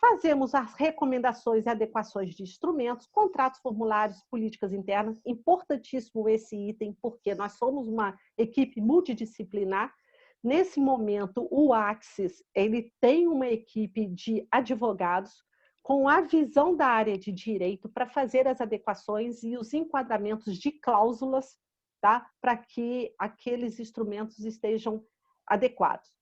Fazemos as recomendações e adequações de instrumentos, contratos, formulários, políticas internas. Importantíssimo esse item, porque nós somos uma equipe multidisciplinar. Nesse momento, o Axis ele tem uma equipe de advogados com a visão da área de direito para fazer as adequações e os enquadramentos de cláusulas, tá? Para que aqueles instrumentos estejam adequados.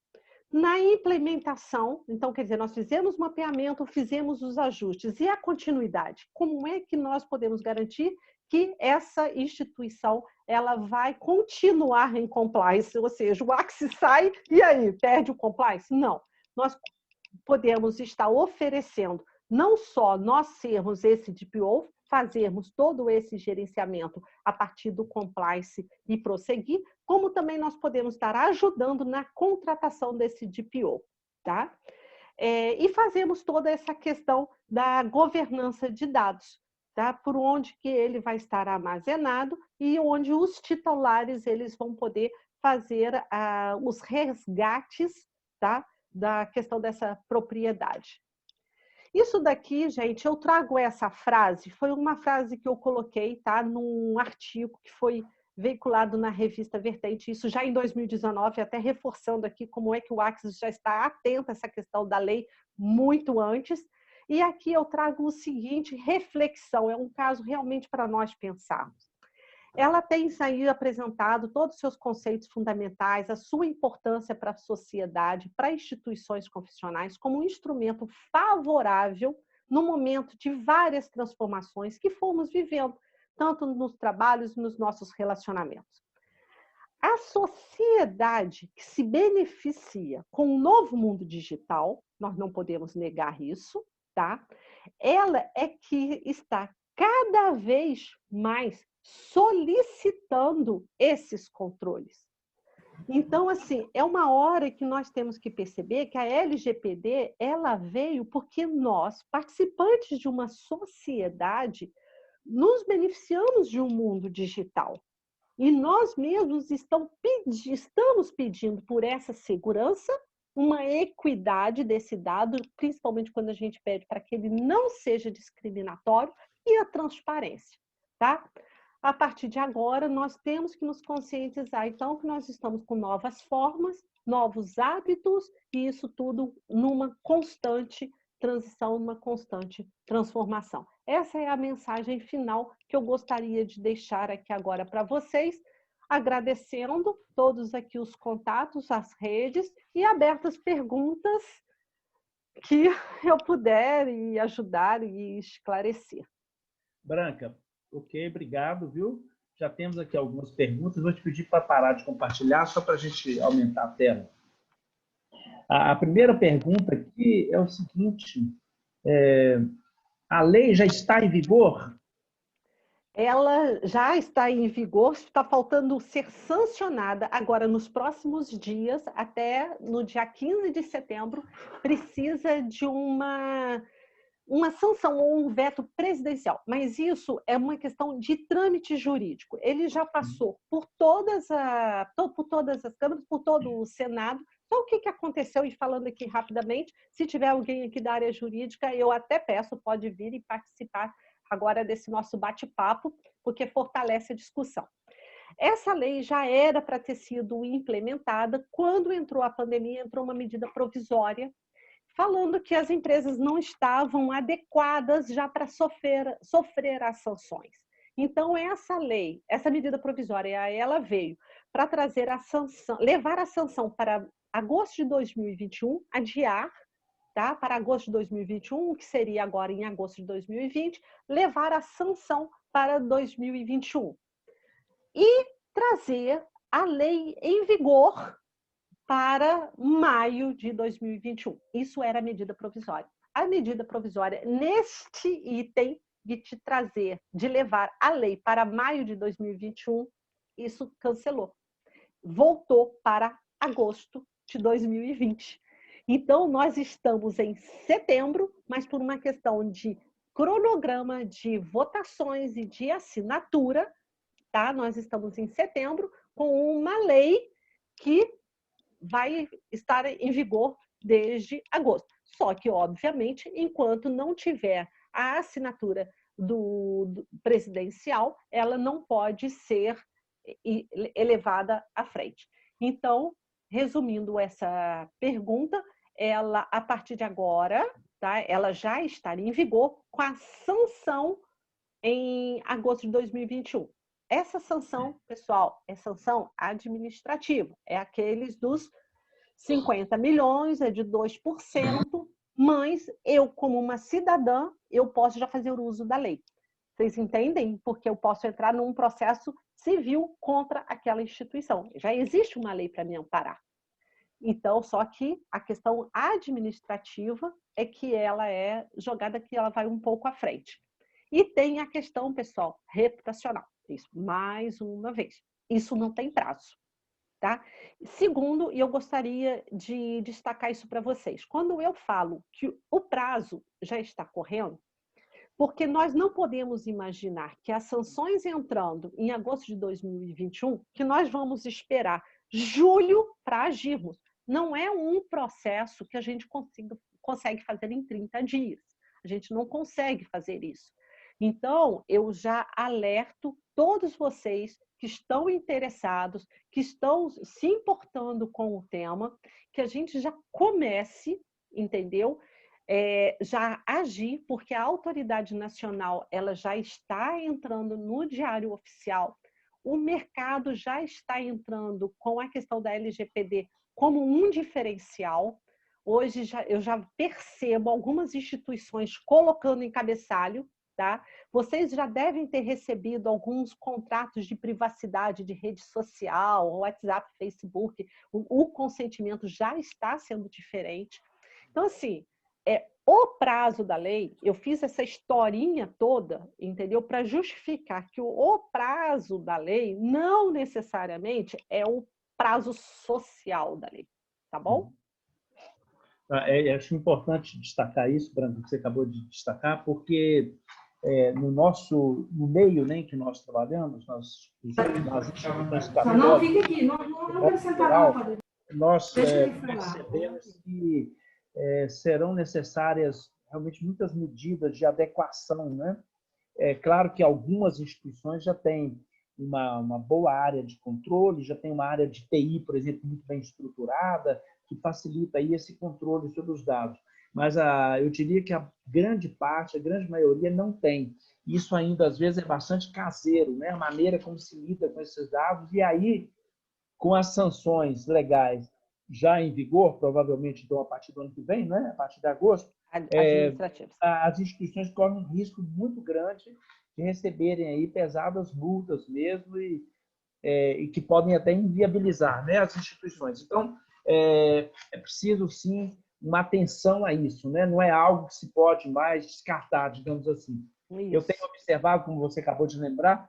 Na implementação, então, quer dizer, nós fizemos o mapeamento, fizemos os ajustes. E a continuidade? Como é que nós podemos garantir que essa instituição ela vai continuar em compliance? Ou seja, o Axis sai e aí, perde o compliance? Não. Nós podemos estar oferecendo não só nós sermos esse DPO, fazermos todo esse gerenciamento a partir do compliance e prosseguir, como também nós podemos estar ajudando na contratação desse DPO, tá? E fazemos toda essa questão da governança de dados, tá? Por onde que ele vai estar armazenado e onde os titulares eles vão poder fazer os resgates, tá? Da questão dessa propriedade. Isso daqui, gente, eu trago essa frase, foi uma frase que eu coloquei, tá, num artigo que foi veiculado na revista Vertente, isso já em 2019, até reforçando aqui como é que o Axis já está atento a essa questão da lei muito antes. E aqui eu trago o seguinte reflexão, é um caso realmente para nós pensarmos. Ela tem aí apresentado todos os seus conceitos fundamentais, a sua importância para a sociedade, para instituições confessionais, como um instrumento favorável no momento de várias transformações que fomos vivendo, tanto nos trabalhos e nos nossos relacionamentos. A sociedade que se beneficia com o novo mundo digital, nós não podemos negar isso, tá? Ela é que está cada vez mais solicitando esses controles. Então, assim, é uma hora que nós temos que perceber que a LGPD, ela veio porque nós, participantes de uma sociedade, nos beneficiamos de um mundo digital. E nós mesmos estamos pedindo por essa segurança, uma equidade desse dado, principalmente quando a gente pede para que ele não seja discriminatório, e a transparência, tá? A partir de agora, nós temos que nos conscientizar, então, que nós estamos com novas formas, novos hábitos, e isso tudo numa constante transição, numa constante transformação. Essa é a mensagem final que eu gostaria de deixar aqui agora para vocês, agradecendo todos aqui os contatos, as redes, e abertas perguntas que eu puder e ajudar e esclarecer. Branca, ok, obrigado, viu? Já temos aqui algumas perguntas. Vou te pedir para parar de compartilhar, só para a gente aumentar a tela. A primeira pergunta aqui é o seguinte: a lei já está em vigor? Ela já está em vigor, está faltando ser sancionada agora nos próximos dias, até no dia 15 de setembro, precisa de uma sanção ou um veto presidencial, mas isso é uma questão de trâmite jurídico. Ele já passou por todas as câmaras, por todo o Senado. Então, o que aconteceu? E falando aqui rapidamente, se tiver alguém aqui da área jurídica, eu até peço, pode vir e participar agora desse nosso bate-papo, porque fortalece a discussão. Essa lei já era para ter sido implementada quando entrou a pandemia, entrou uma medida provisória falando que as empresas não estavam adequadas já para sofrer as sanções. Então, essa lei, essa medida provisória, ela veio para trazer a sanção, levar a sanção para agosto de 2021, adiar, tá? Para agosto de 2021, que seria agora em agosto de 2020, levar a sanção para 2021. E trazer a lei em vigor para maio de 2021. Isso era a medida provisória. A medida provisória, neste item de te trazer, de levar a lei para maio de 2021, isso cancelou. Voltou para agosto de 2020. Então, nós estamos em setembro, mas por uma questão de cronograma, de votações e de assinatura, tá? Nós estamos em setembro com uma lei que vai estar em vigor desde agosto. Só que, obviamente, enquanto não tiver a assinatura do presidencial, ela não pode ser elevada à frente. Então, resumindo essa pergunta, ela, a partir de agora, tá, ela já está em vigor com a sanção em agosto de 2021. Essa sanção, pessoal, é sanção administrativa, é aqueles dos 50 milhões é de 2%, mas eu, como uma cidadã, eu posso já fazer uso da lei. Vocês entendem? Porque eu posso entrar num processo civil contra aquela instituição. Já existe uma lei para me amparar. Então, só que a questão administrativa é que ela é jogada, que ela vai um pouco à frente. E tem a questão, pessoal, reputacional. Isso, mais uma vez. Isso não tem prazo. Tá? Segundo, e eu gostaria de destacar isso para vocês, quando eu falo que o prazo já está correndo, porque nós não podemos imaginar que as sanções entrando em agosto de 2021, que nós vamos esperar julho para agirmos. Não é um processo que a gente consegue fazer em 30 dias. A gente não consegue fazer isso. Então, eu já alerto todos vocês que estão interessados, que estão se importando com o tema, que a gente já comece, entendeu? Já agir, porque a autoridade nacional ela já está entrando no Diário Oficial, o mercado já está entrando com a questão da LGPD como um diferencial. Hoje eu já percebo algumas instituições colocando em cabeçalho. Tá? Vocês já devem ter recebido alguns contratos de privacidade de rede social, WhatsApp, Facebook. O consentimento já está sendo diferente. Então, assim, o prazo da lei, eu fiz essa historinha toda, entendeu? Para justificar que o prazo da lei não necessariamente é o prazo social da lei. Tá bom? Acho importante destacar isso, Branco, que você acabou de destacar, porque no meio, né, em que nós trabalhamos, nas instituições católicas, nós percebemos que serão necessárias realmente muitas medidas de adequação, né? É claro que algumas instituições já têm uma boa área de controle, já tem uma área de TI, por exemplo, muito bem estruturada, que facilita aí esse controle sobre os dados. Mas eu diria que a grande parte, a grande maioria não tem. Isso ainda, às vezes, é bastante caseiro, né? A maneira como se lida com esses dados. E aí, com as sanções legais já em vigor, provavelmente então, a partir do ano que vem, né? A partir de agosto, as instituições correm um risco muito grande de receberem aí pesadas multas mesmo e que podem até inviabilizar, né, as instituições. Então, é preciso, sim, uma atenção a isso, né? Não é algo que se pode mais descartar, digamos assim. Isso. Eu tenho observado, como você acabou de lembrar,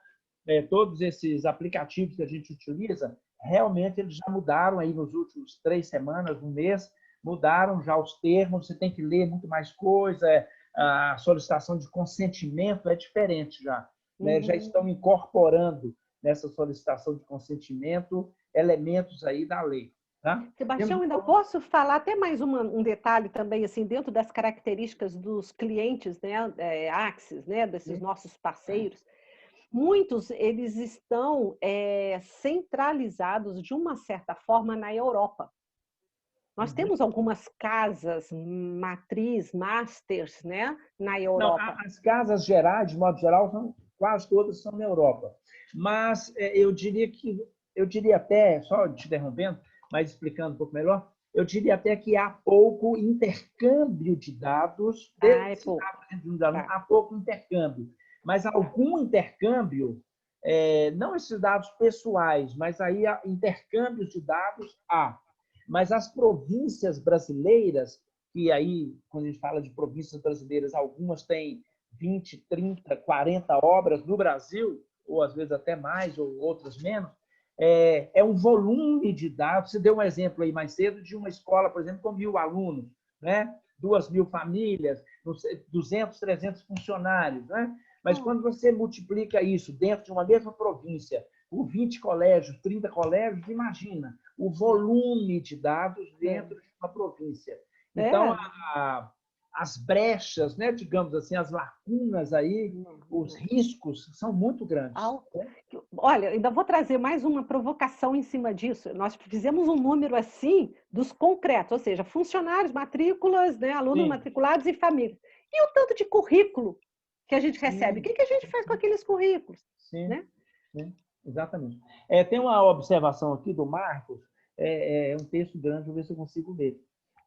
todos esses aplicativos que a gente utiliza, realmente eles já mudaram aí nos últimos 3 semanas, um mês, mudaram já os termos, você tem que ler muito mais coisa, a solicitação de consentimento é diferente já. Né? Já estão incorporando nessa solicitação de consentimento elementos aí da lei. Tá? Sebastião, ainda posso falar até mais um detalhe também, assim, dentro das características dos clientes, né, Axis, né, desses nossos parceiros. Muitos, eles estão centralizados, de uma certa forma, na Europa. Nós temos algumas casas matriz, masters, né, na Europa. Não, as casas gerais, de modo geral, quase todas são na Europa. Mas eu diria até, só te interrompendo, mas explicando um pouco melhor, eu diria até que há pouco intercâmbio de dados. Há pouco intercâmbio. Mas algum intercâmbio, não esses dados pessoais, mas aí há intercâmbios de dados há. Mas as províncias brasileiras, que aí, quando a gente fala de províncias brasileiras, algumas têm 20, 30, 40 obras no Brasil, ou às vezes até mais, ou outras menos, é um volume de dados. Você deu um exemplo aí mais cedo de uma escola, por exemplo, com 1.000 alunos, né? 2.000 famílias, 200, 300 funcionários, né? Mas quando você multiplica isso dentro de uma mesma província, por 20 colégios, 30 colégios, imagina o volume de dados dentro de uma província. Então, as brechas, né, digamos assim, as lacunas aí, os riscos são muito grandes. Olha, ainda vou trazer mais uma provocação em cima disso. Nós fizemos um número assim dos concretos, ou seja, funcionários, matrículas, né, alunos matriculados e famílias. E o tanto de currículo que a gente recebe? O que a gente faz com aqueles currículos? Sim, né? Sim, exatamente. Tem uma observação aqui do Marcos, é um texto grande, vou ver se eu consigo ler.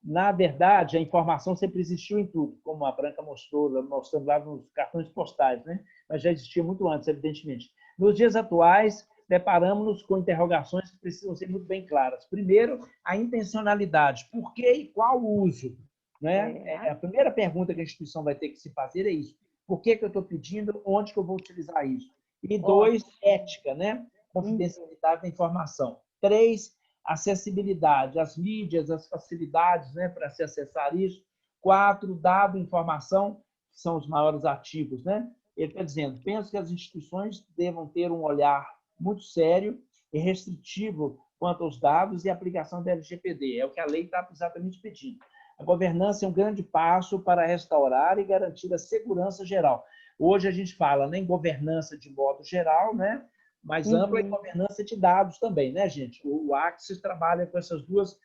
Na verdade, a informação sempre existiu em tudo, como a Branca mostrou, mostrando lá nos cartões postais, né? Mas já existia muito antes, evidentemente. Nos dias atuais, deparamos-nos com interrogações que precisam ser muito bem claras. Primeiro, a intencionalidade. Por que e qual o uso? Né? A primeira pergunta que a instituição vai ter que se fazer é isso. Por que eu estou pedindo? Onde que eu vou utilizar isso? E dois, ética, né? Confidencialidade da informação. Três, acessibilidade, as mídias, as facilidades, né, para se acessar isso. Quatro, dado, informação, que são os maiores ativos, né? Ele está dizendo, penso que as instituições devam ter um olhar muito sério e restritivo quanto aos dados e aplicação da LGPD. É o que a lei está exatamente pedindo. A governança é um grande passo para restaurar e garantir a segurança geral. Hoje a gente fala em governança de modo geral, né? Mais ampla, e governança de dados também, né, gente? O Axis trabalha com essas duas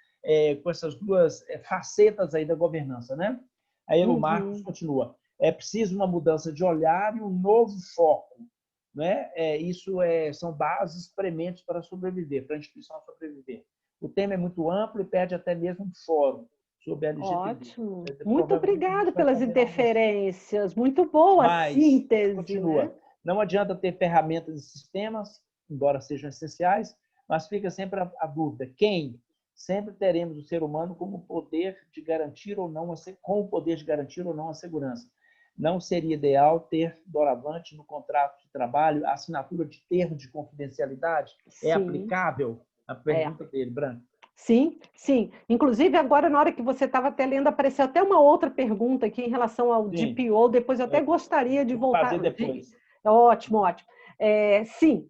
facetas aí da governança, né? Aí o Marcos continua. É preciso uma mudança de olhar e um novo foco, né? São bases prementes para sobreviver, para a instituição sobreviver. O tema é muito amplo e pede até mesmo um fórum sobre a LGPD. Ótimo. Muito obrigada pelas interferências. Muito boa a síntese. Continua. Né? Não adianta ter ferramentas e sistemas, embora sejam essenciais, mas fica sempre a dúvida. Quem? Sempre teremos o ser humano com o poder de garantir ou não a segurança. Não seria ideal ter, doravante, no contrato de trabalho, a assinatura de termo de confidencialidade? Sim. É aplicável? A pergunta dele, Branca. Sim, sim. Inclusive, agora, na hora que você estava até lendo, apareceu até uma outra pergunta aqui em relação ao DPO. Depois eu até gostaria de voltar. Fazer depois. Ótimo, ótimo. Sim,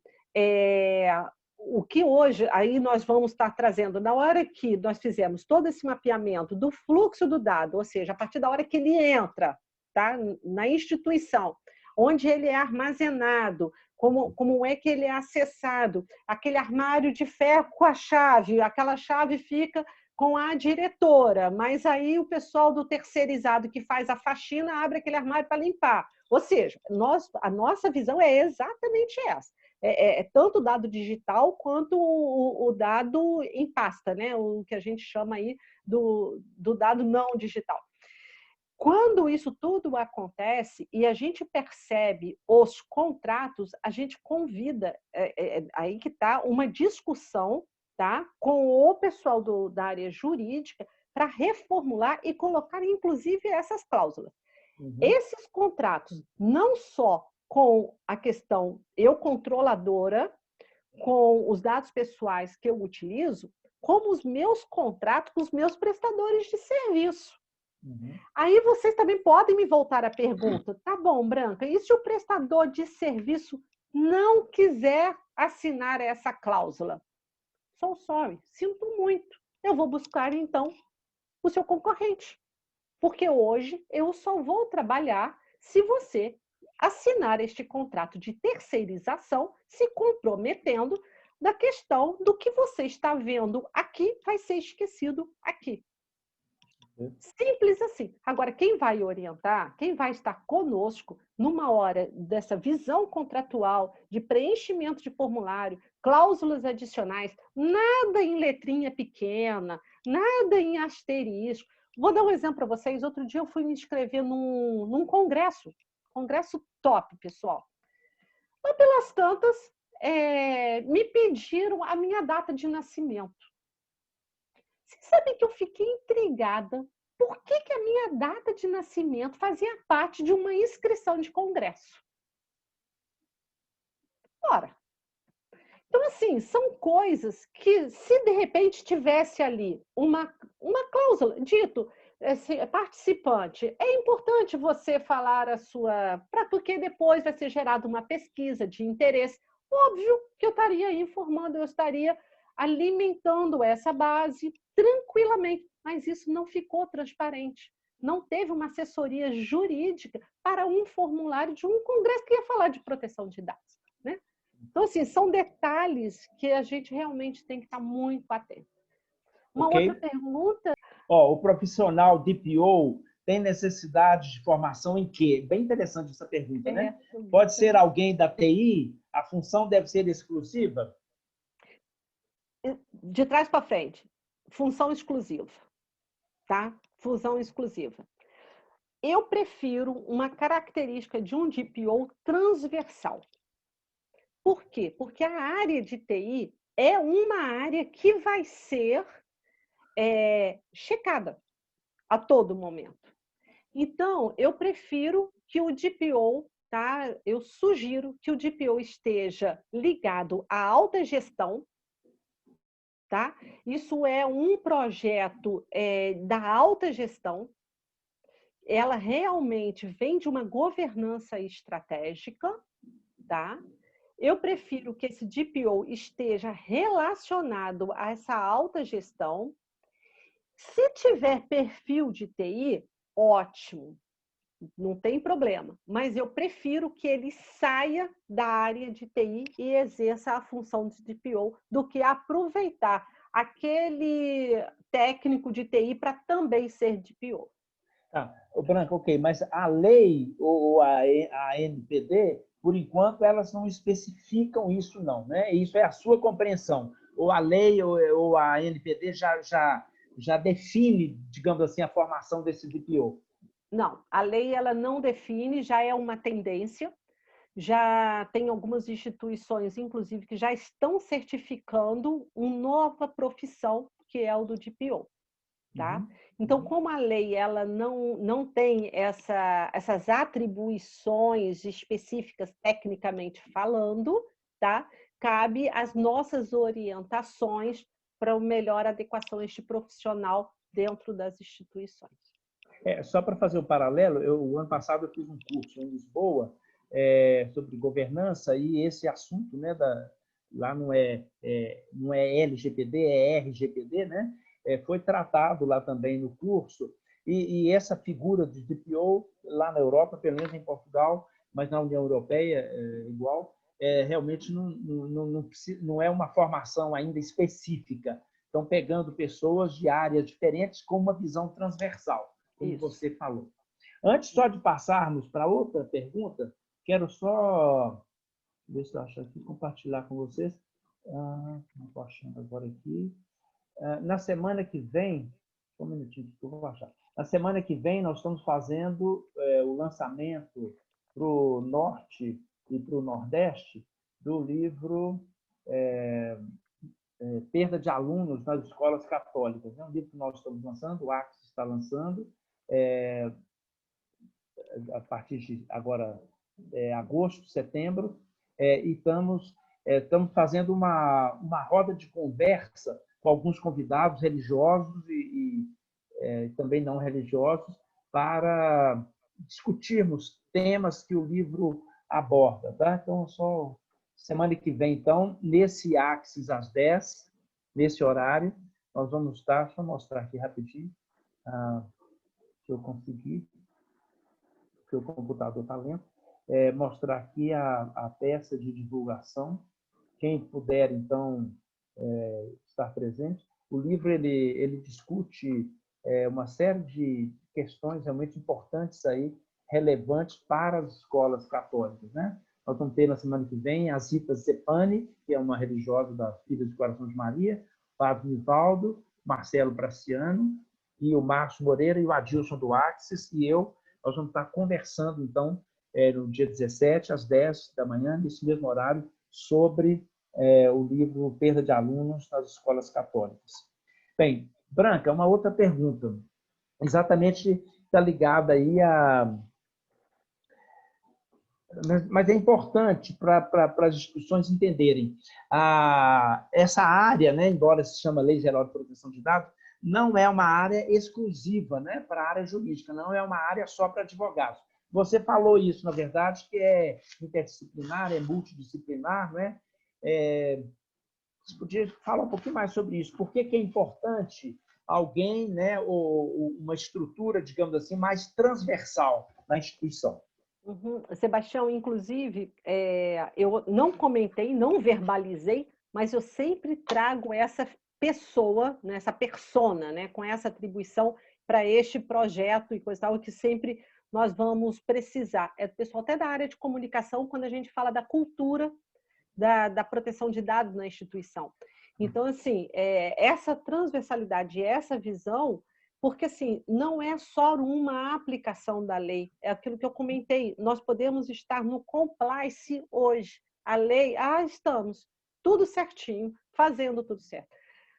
o que hoje aí nós vamos estar trazendo, na hora que nós fizemos todo esse mapeamento do fluxo do dado, ou seja, a partir da hora que ele entra, tá, na instituição, onde ele é armazenado, como é que ele é acessado, aquele armário de ferro com a chave, aquela chave fica com a diretora, mas aí o pessoal do terceirizado que faz a faxina abre aquele armário para limpar. Ou seja, a nossa visão é exatamente essa. Tanto o dado digital quanto o dado em pasta, né? O que a gente chama aí do dado não digital. Quando isso tudo acontece e a gente percebe os contratos, a gente convida, aí que está uma discussão, tá, com o pessoal da área jurídica para reformular e colocar, inclusive, essas cláusulas. Esses contratos, não só com a questão eu controladora, com os dados pessoais que eu utilizo, como os meus contratos com os meus prestadores de serviço. Aí vocês também podem me voltar a pergunta, tá bom, Branca, e se o prestador de serviço não quiser assinar essa cláusula? So sorry, sinto muito. Eu vou buscar, então, o seu concorrente. Porque hoje eu só vou trabalhar se você assinar este contrato de terceirização, se comprometendo da questão do que você está vendo aqui vai ser esquecido aqui. Simples assim. Agora, quem vai orientar, quem vai estar conosco numa hora dessa visão contratual, de preenchimento de formulário, cláusulas adicionais, nada em letrinha pequena, nada em asterisco. Vou dar um exemplo para vocês. Outro dia eu fui me inscrever num congresso top, pessoal. Lá pelas tantas, me pediram a minha data de nascimento. Vocês sabem que eu fiquei intrigada. Por que a minha data de nascimento fazia parte de uma inscrição de congresso? Ora, então, assim, são coisas que, se de repente tivesse ali uma cláusula, dito, participante, é importante você falar a sua... porque depois vai ser gerada uma pesquisa de interesse. Óbvio que eu estaria informando, eu estaria alimentando essa base tranquilamente, mas isso não ficou transparente. Não teve uma assessoria jurídica para um formulário de um congresso que ia falar de proteção de dados, né? Então, assim, são detalhes que a gente realmente tem que estar muito atento. Uma outra pergunta... O profissional DPO tem necessidade de formação em quê? Bem interessante essa pergunta, né? Pode ser alguém da TI? A função deve ser exclusiva? De trás para frente, função exclusiva, tá? Função exclusiva. Eu prefiro uma característica de um DPO transversal. Por quê? Porque a área de TI é uma área que vai ser checada a todo momento. Então, eu prefiro que o DPO, tá? Eu sugiro que o DPO esteja ligado à alta gestão, tá? Isso é um projeto da alta gestão. Ela realmente vem de uma governança estratégica, tá? Eu prefiro que esse DPO esteja relacionado a essa alta gestão. Se tiver perfil de TI, ótimo, não tem problema. Mas eu prefiro que ele saia da área de TI e exerça a função de DPO do que aproveitar aquele técnico de TI para também ser DPO. Tá, Branca, ok, mas a lei ou a NPD, por enquanto, elas não especificam isso, não, né? Isso é a sua compreensão. Ou a lei ou a NPD já define, digamos assim, a formação desse DPO. Não, a lei ela não define, já é uma tendência. Já tem algumas instituições, inclusive, que já estão certificando uma nova profissão, que é o do DPO. Tá? Então, como a lei ela não tem essas atribuições específicas tecnicamente falando, tá? Cabe as nossas orientações para uma melhor adequação a este profissional dentro das instituições. Só para fazer o paralelo, o ano passado eu fiz um curso em Lisboa sobre governança e esse assunto, né, lá não é LGPD, é RGPD, né? Foi tratado lá também no curso e essa figura de DPO lá na Europa, pelo menos em Portugal, mas na União Europeia igual, realmente não é uma formação ainda específica. Estão pegando pessoas de áreas diferentes com uma visão transversal, como Isso. Você falou. Antes só de passarmos para outra pergunta, quero só ver se eu acho aqui, compartilhar com vocês. Não estou achando agora aqui. Na semana que vem, só um minutinho que eu vou achar. Na semana que vem, nós estamos fazendo o lançamento para o Norte e para o Nordeste do livro Perda de Alunos nas Escolas Católicas. É um livro que nós estamos lançando, o Axis está lançando, a partir de agora, agosto, setembro, e estamos fazendo uma roda de conversa com alguns convidados religiosos e também não religiosos para discutirmos temas que o livro aborda. Tá? Então, só semana que vem, então, nesse Axis às 10, nesse horário, nós vamos estar, deixa eu mostrar aqui rapidinho, se eu conseguir, porque o computador está lento, mostrar aqui a peça de divulgação. Quem puder, então, estar presente. O livro ele discute uma série de questões realmente importantes aí, relevantes para as escolas católicas, né? Nós vamos ter na semana que vem a Zita Zepani, que é uma religiosa da Filha do Coração de Maria, o Padre Nivaldo, Marcelo Braciano, e o Márcio Moreira e o Adilson do Axis, e eu, nós vamos estar conversando, então, no dia 17, às 10 da manhã, nesse mesmo horário, sobre o livro Perda de Alunos nas Escolas Católicas. Bem, Branca, uma outra pergunta, exatamente está ligada aí a... Mas é importante para as instituições entenderem. Essa área, né, embora se chama Lei Geral de Proteção de Dados, não é uma área exclusiva, né, para a área jurídica, não é uma área só para advogados. Você falou isso, na verdade, que é interdisciplinar, é multidisciplinar, né? Você podia falar um pouquinho mais sobre isso? Por que é importante alguém, né, ou uma estrutura, digamos assim, mais transversal na instituição? Sebastião, inclusive, eu não comentei, não verbalizei, mas eu sempre trago essa pessoa, né, essa persona, né, com essa atribuição para este projeto e coisa tal, que sempre nós vamos precisar. É pessoal até da área de comunicação, quando a gente fala da cultura da proteção de dados na instituição. Então, assim, essa transversalidade, essa visão, porque assim, não é só uma aplicação da lei, é aquilo que eu comentei, nós podemos estar no compliance hoje, a lei, estamos, tudo certinho, fazendo tudo certo.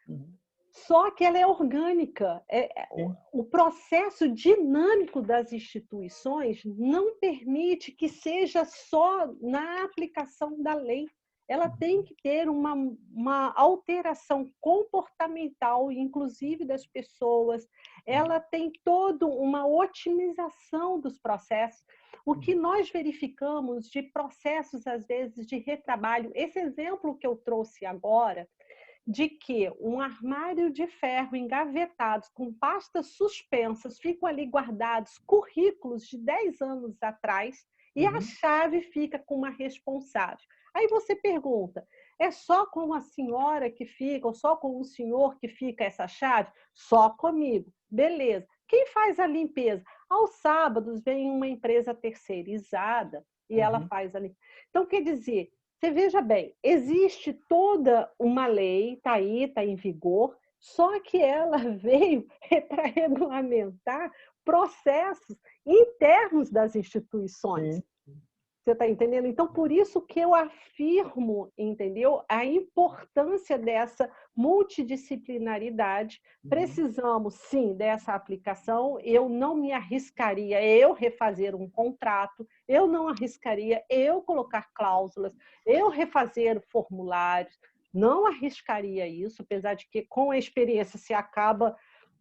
Uhum. Só que ela é orgânica. Sim. O processo dinâmico das instituições não permite que seja só na aplicação da lei. Ela tem que ter uma alteração comportamental, inclusive das pessoas. Ela tem toda uma otimização dos processos. O que nós verificamos de processos, às vezes, de retrabalho, esse exemplo que eu trouxe agora, de que um armário de ferro engavetado, com pastas suspensas, ficam ali guardados currículos de 10 anos atrás e a chave fica com uma responsável. Aí você pergunta, é só com a senhora que fica, ou só com o senhor que fica essa chave? Só comigo. Beleza. Quem faz a limpeza? Aos sábados vem uma empresa terceirizada e ela faz a limpeza. Então, quer dizer, você veja bem, existe toda uma lei, está aí, está em vigor, só que ela veio para regulamentar processos internos das instituições. Sim. Você está entendendo? Então, por isso que eu afirmo, entendeu? A importância dessa multidisciplinaridade. Precisamos, sim, dessa aplicação. Eu não me arriscaria eu refazer um contrato, eu não arriscaria eu colocar cláusulas, eu refazer formulários, não arriscaria isso, apesar de que com a experiência se acaba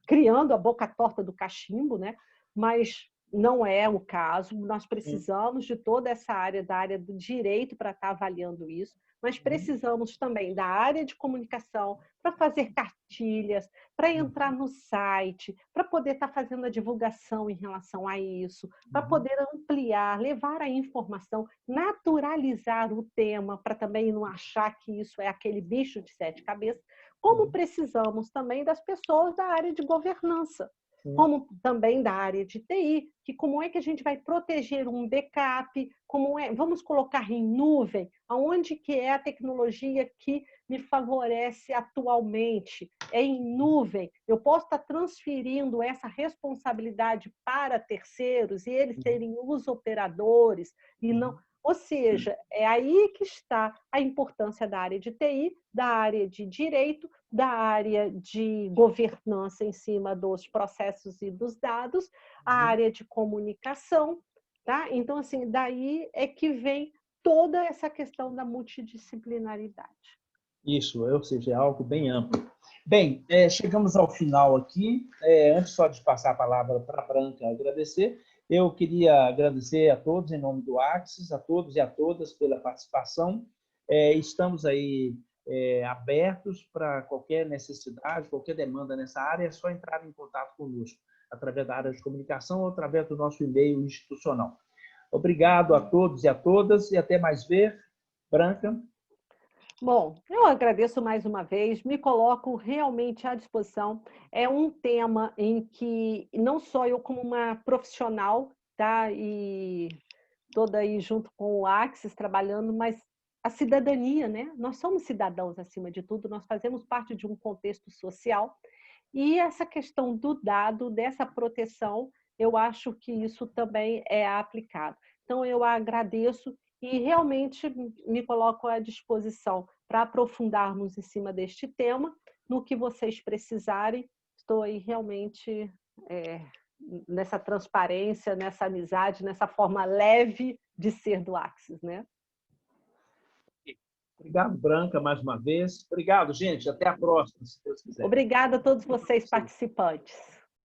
criando a boca torta do cachimbo, né? Mas não é o caso, nós precisamos de toda essa área, da área do direito para estar avaliando isso, mas precisamos também da área de comunicação para fazer cartilhas, para entrar no site, para poder estar fazendo a divulgação em relação a isso, para poder ampliar, levar a informação, naturalizar o tema, para também não achar que isso é aquele bicho de 7 cabeças, como precisamos também das pessoas da área de governança, como também da área de TI, que como é que a gente vai proteger um backup, vamos colocar em nuvem, aonde que é a tecnologia que me favorece atualmente, é em nuvem, eu posso estar transferindo essa responsabilidade para terceiros e eles terem os operadores e não... Ou seja, é aí que está a importância da área de TI, da área de direito, da área de governança em cima dos processos e dos dados, a área de comunicação, tá? Então, assim, daí é que vem toda essa questão da multidisciplinaridade. Isso, ou seja, é algo bem amplo. Bem, chegamos ao final aqui. Antes só de passar a palavra para a Branca agradecer, eu queria agradecer a todos, em nome do Axis, a todos e a todas pela participação. Estamos aí abertos para qualquer necessidade, qualquer demanda nessa área, é só entrar em contato conosco, através da área de comunicação ou através do nosso e-mail institucional. Obrigado a todos e a todas e até mais ver. Branca. Bom, eu agradeço mais uma vez, me coloco realmente à disposição. É um tema em que não só eu como uma profissional, tá? E toda aí junto com o Axis trabalhando, mas a cidadania, né? Nós somos cidadãos acima de tudo, nós fazemos parte de um contexto social e essa questão do dado, dessa proteção, eu acho que isso também é aplicado. Então, eu agradeço e realmente me coloco à disposição para aprofundarmos em cima deste tema. No que vocês precisarem, estou aí realmente nessa transparência, nessa amizade, nessa forma leve de ser do Axis, né? Obrigado, Branca, mais uma vez. Obrigado, gente. Até a próxima, se Deus quiser. Obrigada a todos vocês participantes.